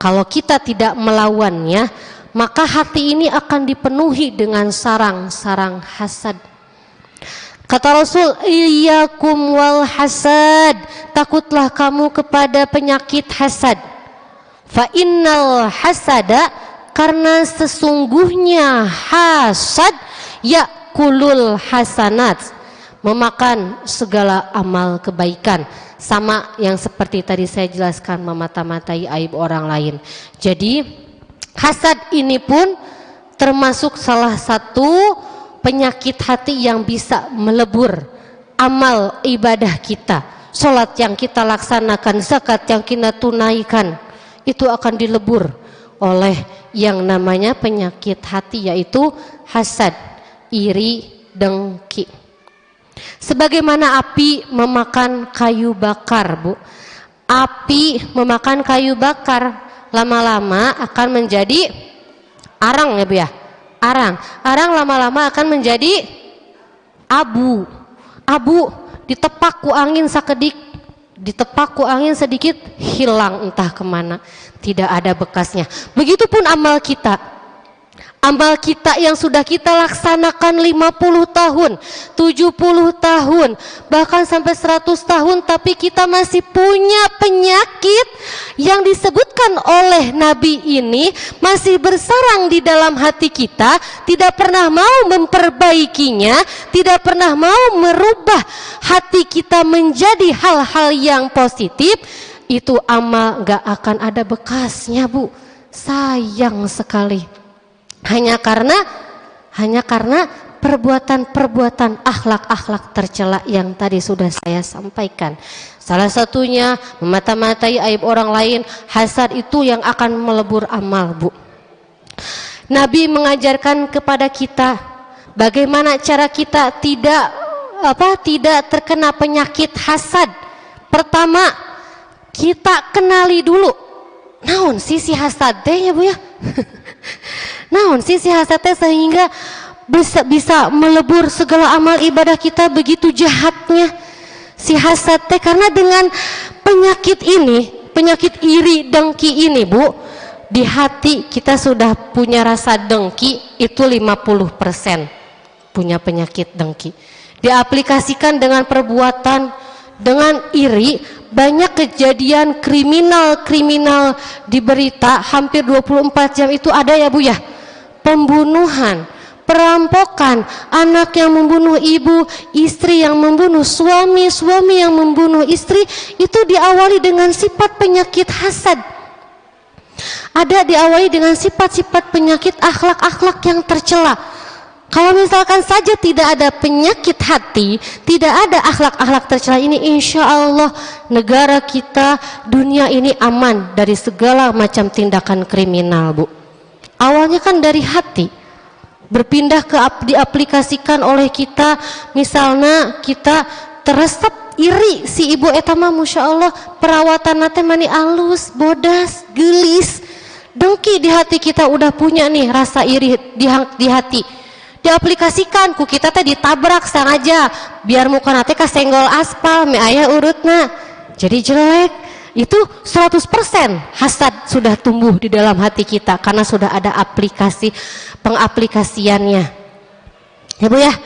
Kalau kita tidak melawannya, maka hati ini akan dipenuhi dengan sarang-sarang hasad. Kata Rasul, iyyakum wal hasad, takutlah kamu kepada penyakit hasad. Fa innal hasada, karena sesungguhnya hasad yakulul hasanat, memakan segala amal kebaikan. Sama yang seperti tadi saya jelaskan, memata-matai aib orang lain. Jadi hasad ini pun termasuk salah satu penyakit hati yang bisa melebur amal ibadah kita. Sholat yang kita laksanakan, zakat yang kita tunaikan, itu akan dilebur oleh yang namanya penyakit hati, yaitu hasad, iri, dengki. Sebagaimana api memakan kayu bakar, Bu. Api memakan kayu bakar, lama-lama akan menjadi arang ya Bu ya. Arang lama-lama akan menjadi abu. Abu ditepak ku angin sakedik, ditepak ku angin sedikit, hilang entah kemana, tidak ada bekasnya. Begitupun amal kita. Amal kita yang sudah kita laksanakan 50 tahun, 70 tahun, bahkan sampai 100 tahun, tapi kita masih punya penyakit yang disebutkan oleh Nabi ini masih bersarang di dalam hati kita, tidak pernah mau memperbaikinya, tidak pernah mau merubah hati kita menjadi hal-hal yang positif. Itu amal gak akan ada bekasnya, Bu. Sayang sekali. Hanya karena perbuatan-perbuatan akhlak-akhlak tercela yang tadi sudah saya sampaikan. Salah satunya memata-matai aib orang lain, hasad, itu yang akan melebur amal, Bu. Nabi mengajarkan kepada kita bagaimana cara kita tidak terkena penyakit hasad. Pertama, kita kenali dulu naon sisi hasad teh ya Bu ya. Naon sisi hasad teh sehingga bisa melebur segala amal ibadah kita begitu jahatnya si hasad teh. Karena dengan penyakit ini, penyakit iri dengki ini Bu, di hati kita sudah punya rasa dengki itu 50%, punya penyakit dengki. Diaplikasikan dengan perbuatan, dengan iri, banyak kejadian kriminal di berita hampir 24 jam itu ada ya Bu ya. Pembunuhan, perampokan, anak yang membunuh ibu, istri yang membunuh suami, suami yang membunuh istri, itu diawali dengan sifat penyakit hasad. Ada diawali dengan sifat-sifat penyakit akhlak-akhlak yang tercela. Kalau misalkan saja tidak ada penyakit hati, tidak ada akhlak-akhlak tercela ini, insya Allah negara kita, dunia ini aman dari segala macam tindakan kriminal, Bu. Awalnya kan dari hati, berpindah ke diaplikasikan oleh kita. Misalnya kita teresep iri si ibu etama, masya Allah perawatan nate mani alus, bodas, gelis, dengki di hati kita udah punya nih rasa iri di hati. Diaplikasikan ku kita teh ditabrak sengaja biar muka nate kasenggol aspal me aya urutna jadi jelek. Itu 100% hasad sudah tumbuh di dalam hati kita karena sudah ada pengaplikasiannya ya Bu ya.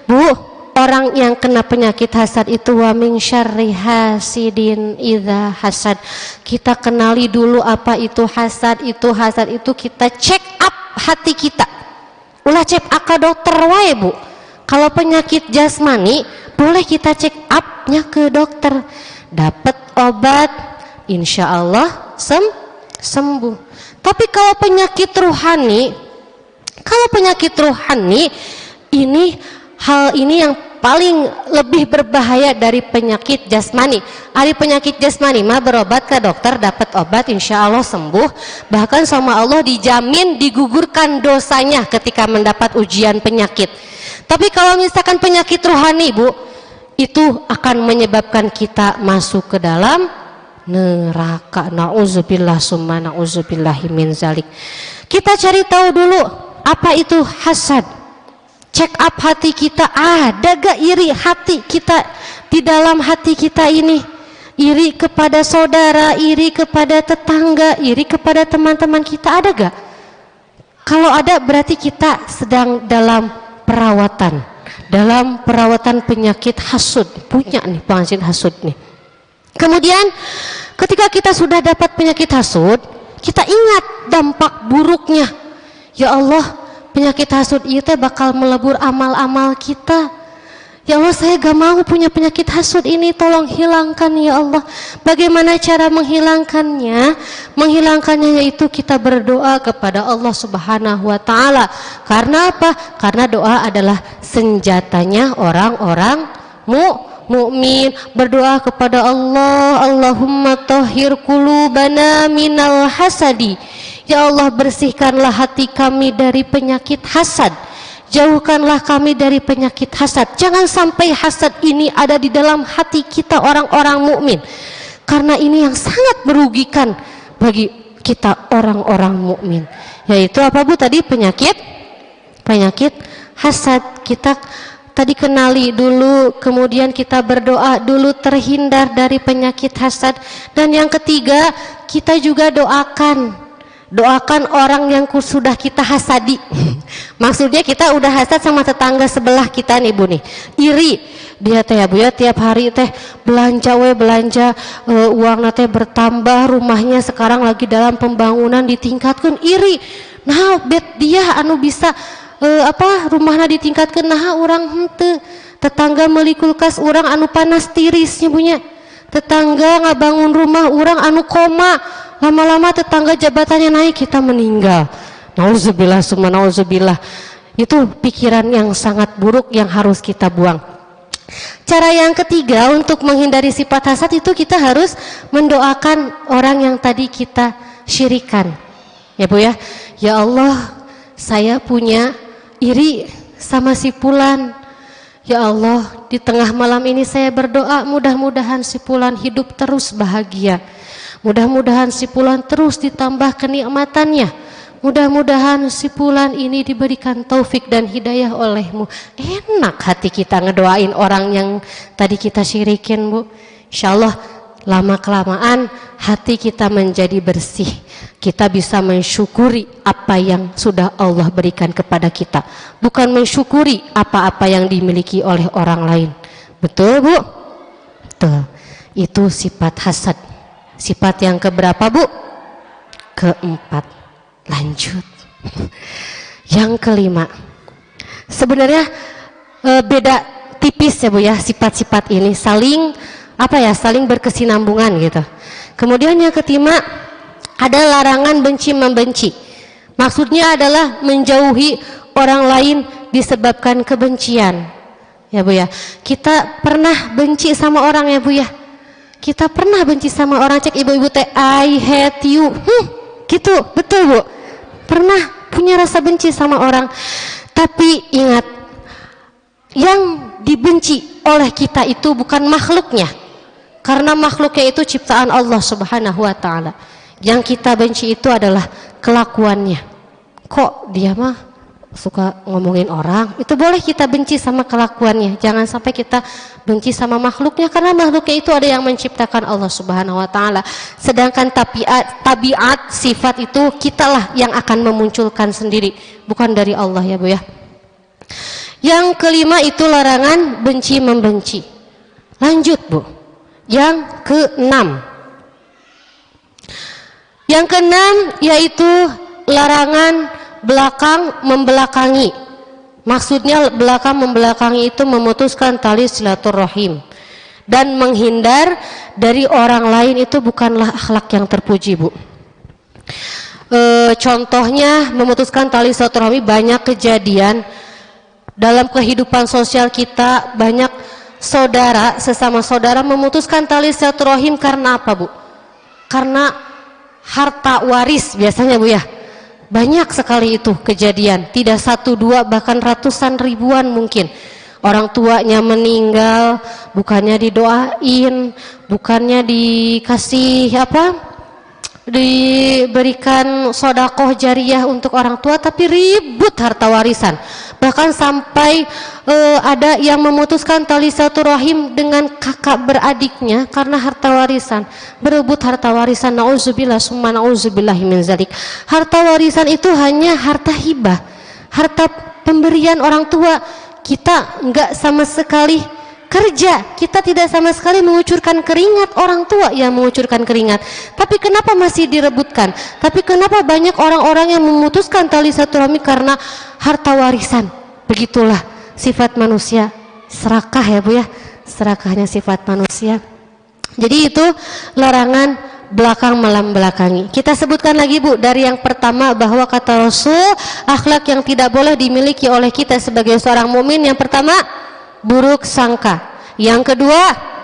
Bu, orang yang kena penyakit hasad itu wa min syarri hasidin idza hasad. Kita kenali dulu apa itu hasad. Hasad itu kita check up hati kita. Ulah cek ke dokter wae Bu. Kalau penyakit jasmani boleh kita check up-nya ke dokter, dapat obat, insya Allah sembuh. Tapi kalau penyakit rohani ini hal ini yang paling lebih berbahaya dari penyakit jasmani. Ari penyakit jasmani mah berobat ke dokter, dapat obat, insya Allah sembuh. Bahkan sama Allah dijamin digugurkan dosanya ketika mendapat ujian penyakit. Tapi kalau misalkan penyakit rohani Bu, itu akan menyebabkan kita masuk ke dalam neraka. Nauzubillah summa nauzubillahi min zalik. Kita cari tahu dulu apa itu hasad. Check up hati kita, ada gak iri hati kita di dalam hati kita ini? Iri kepada saudara, iri kepada tetangga, iri kepada teman-teman kita, ada gak? Kalau ada berarti kita sedang dalam perawatan penyakit hasud, punya nih penyakit hasud nih. Kemudian ketika kita sudah dapat penyakit hasud, kita ingat dampak buruknya. Ya Allah, penyakit hasud itu bakal melebur amal-amal kita. Ya Allah, saya gak mau punya penyakit hasud ini, tolong hilangkan ya Allah. Bagaimana cara menghilangkannya? Menghilangkannya yaitu kita berdoa kepada Allah Subhanahu wa Ta'ala. Karena apa? Karena doa adalah senjatanya orang-orang mukmin. Berdoa kepada Allah, Allahumma tahhir qulubana minal hasadi. Ya Allah, bersihkanlah hati kami dari penyakit hasad. Jauhkanlah kami dari penyakit hasad. Jangan sampai hasad ini ada di dalam hati kita orang-orang mukmin. Karena ini yang sangat merugikan bagi kita orang-orang mukmin. Yaitu apa Bu tadi? Penyakit hasad. Kita tadi kenali dulu, kemudian kita berdoa dulu terhindar dari penyakit hasad. Dan yang ketiga, kita juga doakan orang yang sudah kita hasadi. Maksudnya kita udah hasad sama tetangga sebelah kita nih Bu nih, iri dia teh ya Bu ya, tiap hari teh belanja uang teh bertambah, rumahnya sekarang lagi dalam pembangunan ditingkatkan, iri nah bet dia anu bisa rumahnya ditingkatkan, nah orang henteu. Tetangga meuli kulkas urang anu panas tirisnya punya, tetangga ngabangun rumah urang anu koma, lama-lama tetangga jabatannya naik, kita meninggal. Nauzubillah summa nauzubillah. Itu pikiran yang sangat buruk yang harus kita buang. Cara yang ketiga untuk menghindari sifat hasad itu kita harus mendoakan orang yang tadi kita syirikan. Ya Bu ya. Ya Allah, saya punya iri sama si fulan. Ya Allah, di tengah malam ini saya berdoa, mudah-mudahan si fulan hidup terus bahagia. Mudah-mudahan si fulan terus ditambah kenikmatannya. Mudah-mudahan si fulan ini diberikan taufik dan hidayah olehmu. Enak hati kita ngedoain orang yang tadi kita syirikin Bu. Insyaallah lama-kelamaan hati kita menjadi bersih. Kita bisa mensyukuri apa yang sudah Allah berikan kepada kita, bukan mensyukuri apa-apa yang dimiliki oleh orang lain. Betul Bu? Betul. Itu sifat hasad. Sifat yang keberapa Bu? Keempat. Lanjut. Yang kelima. Sebenarnya beda tipis ya Bu ya, sifat-sifat ini saling berkesinambungan gitu. Kemudian yang kelima ada larangan benci membenci. Maksudnya adalah menjauhi orang lain disebabkan kebencian. Ya Bu ya. Kita pernah benci sama orang ya Bu ya. Kita pernah benci sama orang, cek ibu-ibu teh I hate you. Gitu, betul Bu. Pernah punya rasa benci sama orang. Tapi ingat, yang dibenci oleh kita itu bukan makhluknya. Karena makhluknya itu ciptaan Allah Subhanahu wa Ta'ala. Yang kita benci itu adalah kelakuannya. Kok dia mah suka ngomongin orang, itu boleh kita benci sama kelakuannya. Jangan sampai kita benci sama makhluknya, karena makhluknya itu ada yang menciptakan Allah Subhanahu wa Ta'ala. Sedangkan tabiat sifat itu kitalah yang akan memunculkan sendiri, bukan dari Allah ya Bu ya. Yang kelima itu larangan benci membenci. Lanjut Bu. Yang keenam. Yang keenam yaitu larangan belakang membelakangi. Maksudnya belakang membelakangi itu memutuskan tali silaturahim dan menghindar dari orang lain, itu bukanlah akhlak yang terpuji Bu. Contohnya memutuskan tali silaturahmi, banyak kejadian dalam kehidupan sosial kita, banyak saudara sesama saudara memutuskan tali silaturahim karena apa Bu? Karena harta waris biasanya Bu ya. Banyak sekali itu kejadian, tidak satu dua bahkan ratusan ribuan mungkin. Orang tuanya meninggal, bukannya didoain, bukannya dikasih diberikan sodakoh jariah untuk orang tua, tapi ribut harta warisan. Bahkan sampai ada yang memutuskan tali silaturahim dengan kakak beradiknya karena harta warisan, berebut harta warisan. Nauzubillah summa nauzubillah min zalik. Harta warisan itu hanya harta hibah, harta pemberian orang tua. Kita enggak sama sekali kerja, kita tidak sama sekali mengucurkan keringat, orang tua yang mengucurkan keringat. Tapi kenapa masih direbutkan? Tapi kenapa banyak orang-orang yang memutuskan tali silaturahmi karena harta warisan? Begitulah sifat manusia serakah ya Bu ya, serakahnya sifat manusia. Jadi itu larangan belakang melambelakangi. Kita sebutkan lagi Bu, dari yang pertama bahwa kata Rasul akhlak yang tidak boleh dimiliki oleh kita sebagai seorang mukmin, yang pertama buruk sangka, yang kedua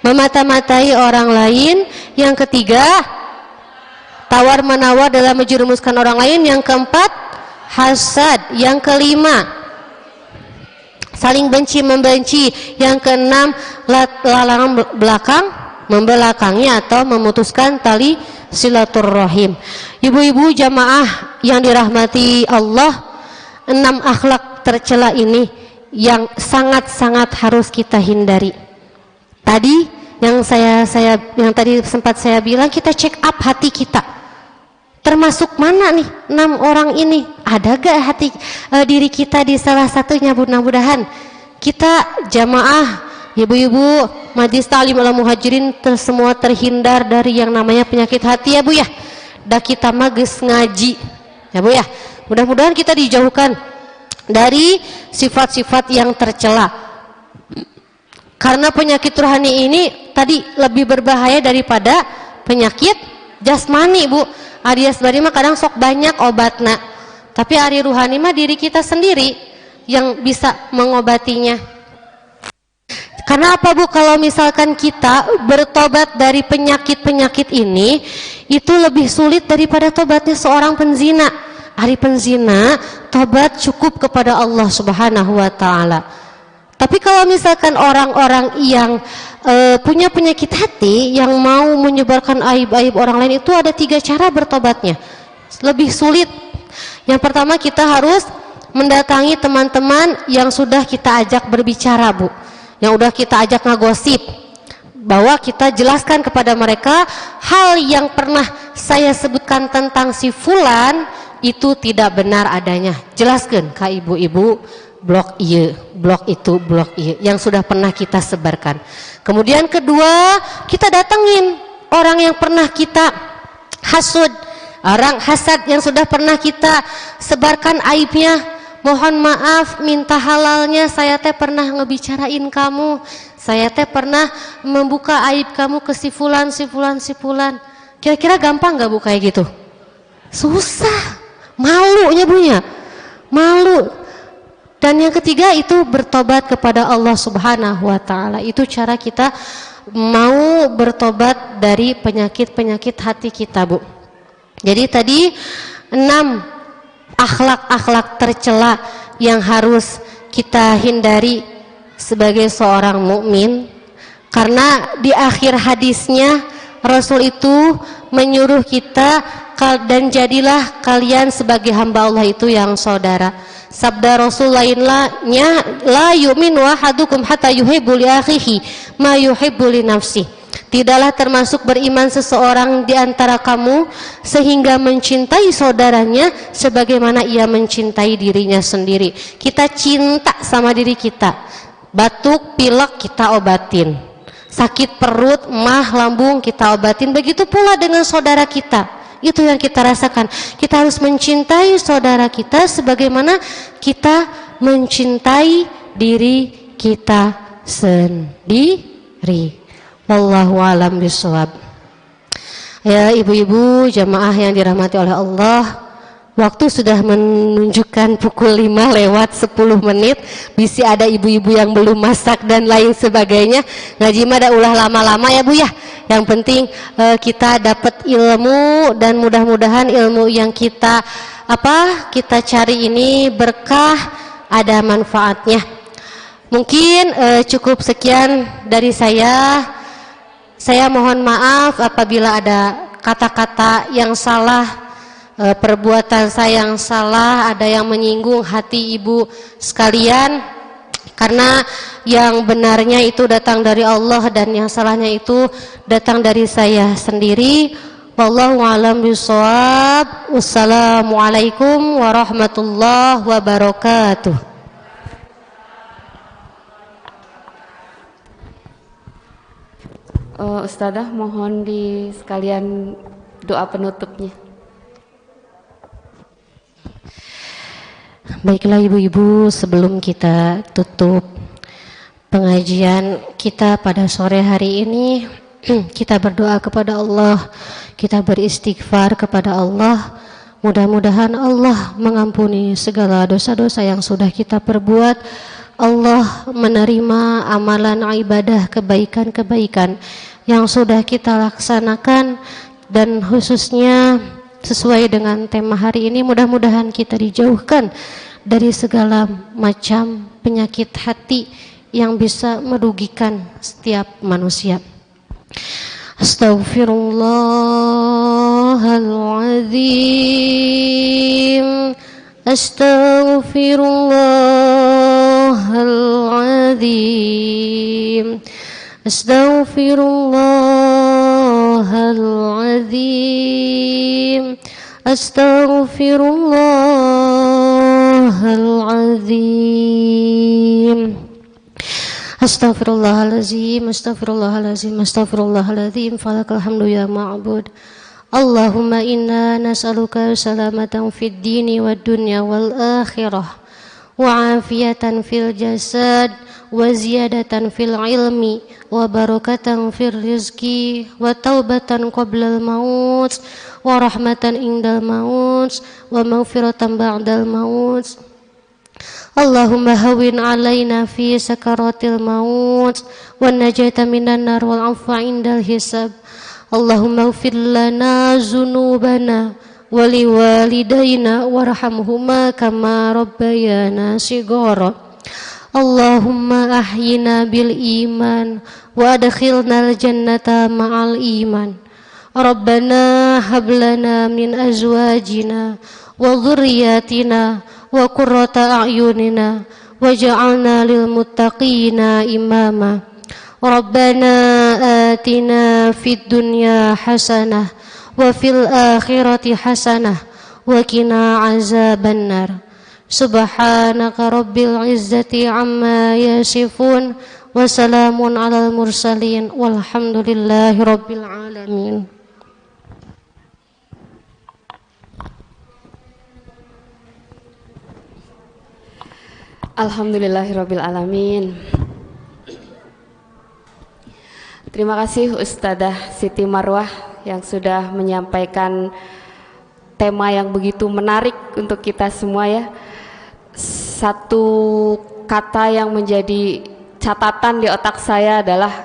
memata-matai orang lain, yang ketiga tawar menawar dalam menjerumuskan orang lain, yang keempat hasad, yang kelima saling benci membenci, yang keenam larangan belakang membelakangi atau memutuskan tali silaturrahim. Ibu-ibu jamaah yang dirahmati Allah, 6 akhlak tercela ini yang sangat-sangat harus kita hindari. Tadi yang tadi sempat saya bilang, kita check up hati kita. Termasuk mana nih 6 orang ini? Ada gak hati diri kita di salah satunya? Mudah-mudahan kita jamaah, ibu-ibu Majlis Ta'lim Al Muhajirin semua terhindar dari yang namanya penyakit hati ya Bu ya. Dah kita magis ngaji ya Bu ya. Mudah-mudahan kita dijauhkan dari sifat-sifat yang tercela. Karena penyakit rohani ini tadi lebih berbahaya daripada penyakit jasmani Bu. Ari jasmani mah kadang sok banyak obatna, tapi ari ruhani mah diri kita sendiri yang bisa mengobatinya. Karena apa Bu? Kalau misalkan kita bertobat dari penyakit-penyakit ini, itu lebih sulit daripada tobatnya seorang penzina. Ari penzina tobat cukup kepada Allah Subhanahu wa Ta'ala. Tapi kalau misalkan orang-orang yang punya penyakit hati, yang mau menyebarkan aib-aib orang lain, itu ada 3 cara bertobatnya. Lebih sulit. Yang pertama, kita harus mendatangi teman-teman yang sudah kita ajak berbicara Bu, yang udah kita ajak ngagosip, bahwa kita jelaskan kepada mereka hal yang pernah saya sebutkan tentang si fulan itu tidak benar adanya. Jelaskan ke ibu-ibu, blok iya, blok itu, blok iya, yang sudah pernah kita sebarkan. Kemudian kedua, kita datengin orang yang pernah kita hasud, orang hasad yang sudah pernah kita sebarkan aibnya. Mohon maaf, minta halalnya, saya teh pernah ngebicarain kamu, saya teh pernah membuka aib kamu ke si fulan, si fulan, si fulan. Kira-kira gampang gak Bu kayak gitu? Susah, malunya Bunya, malu. Dan yang ketiga itu bertobat kepada Allah Subhanahu wa Ta'ala. Itu cara kita mau bertobat dari penyakit-penyakit hati kita Bu. Jadi tadi 6 akhlak-akhlak tercela yang harus kita hindari sebagai seorang mukmin. Karena di akhir hadisnya Rasul itu menyuruh kita, dan jadilah kalian sebagai hamba Allah itu yang saudara. Sabda Rasul lainnya, la yu'minu ahadukum hatta yuhibbu li akhihi ma yuhibbu li nafsi. Tidaklah termasuk beriman seseorang di antara kamu sehingga mencintai saudaranya sebagaimana ia mencintai dirinya sendiri. Kita cinta sama diri kita. Batuk, pilek kita obatin. Sakit perut, mah, lambung kita obatin. Begitu pula dengan saudara kita. Itu yang kita rasakan. Kita harus mencintai saudara kita sebagaimana kita mencintai diri kita sendiri. Wallahu a'lam bishawab. Ya ibu-ibu jamaah yang dirahmati oleh Allah, waktu sudah menunjukkan pukul 5 lewat 10 menit. Bisa ada ibu-ibu yang belum masak dan lain sebagainya. Ngaji mah ada ulah lama-lama ya Bu ya. Yang penting kita dapat ilmu, dan mudah-mudahan ilmu yang kita cari ini berkah, ada manfaatnya. Mungkin cukup sekian dari saya. Saya mohon maaf apabila ada kata-kata yang salah, perbuatan saya yang salah, ada yang menyinggung hati ibu sekalian. Karena yang benarnya itu datang dari Allah dan yang salahnya itu datang dari saya sendiri. Wallahu a'lam bishawab. Wassalamualaikum warahmatullahi wabarakatuh. Ustadzah mohon di sekalian doa penutupnya. Baiklah ibu-ibu, sebelum kita tutup, pengajian kita pada sore hari ini. Kita berdoa kepada Allah, kita beristighfar kepada Allah. Mudah-mudahan Allah mengampuni segala dosa-dosa yang sudah kita perbuat. Allah menerima amalan ibadah kebaikan-kebaikan yang sudah kita laksanakan, dan khususnya sesuai dengan tema hari ini, mudah-mudahan kita dijauhkan dari segala macam penyakit hati yang bisa merugikan setiap manusia. Astaghfirullahaladzim, astaghfirullahaladzim, astaghfirullahaladzim, astaghfirullahaladzim. Astaghfirullahaladzim, astaghfirullahaladzim, astaghfirullahaladzim. Falakal hamdu ya ma'bud. Allahumma inna nas'aluka salamatan fid dini wad dunya wal akhirah, wa afiyatan fil jasad, wa ziyadatan fil ilmi, wa barakatan fil rizki, wa taubatan qablal maut, wa rahmatan indal maut, wa maghfiratan ba'dal maut. Allahumma hawin alaina fi sakaratil maut, wa najata minan nar wal afwa indal hisab. Allahumma ighfir lana zunubana wa liwalidayna warhamhuma kama rabbayana shighara. Allahumma ahyina bil iman wa adkhilnal jannata ma'al iman. Rabbana hab lana min azwajina wa dhurriyyatina wa qurrata a'yunina waj'alna lil muttaqina imama. Rabbana atina fid dunya hasanah wa fil akhirati hasanah wa qina azabannar. Subhanaka rabbil izzati amma yasifun wa salamun alal mursalin walhamdulillahi rabbil alamin. Alhamdulillahirabbil alamin. Terima kasih Ustadzah Siti Marwah yang sudah menyampaikan tema yang begitu menarik untuk kita semua ya. Satu kata yang menjadi catatan di otak saya adalah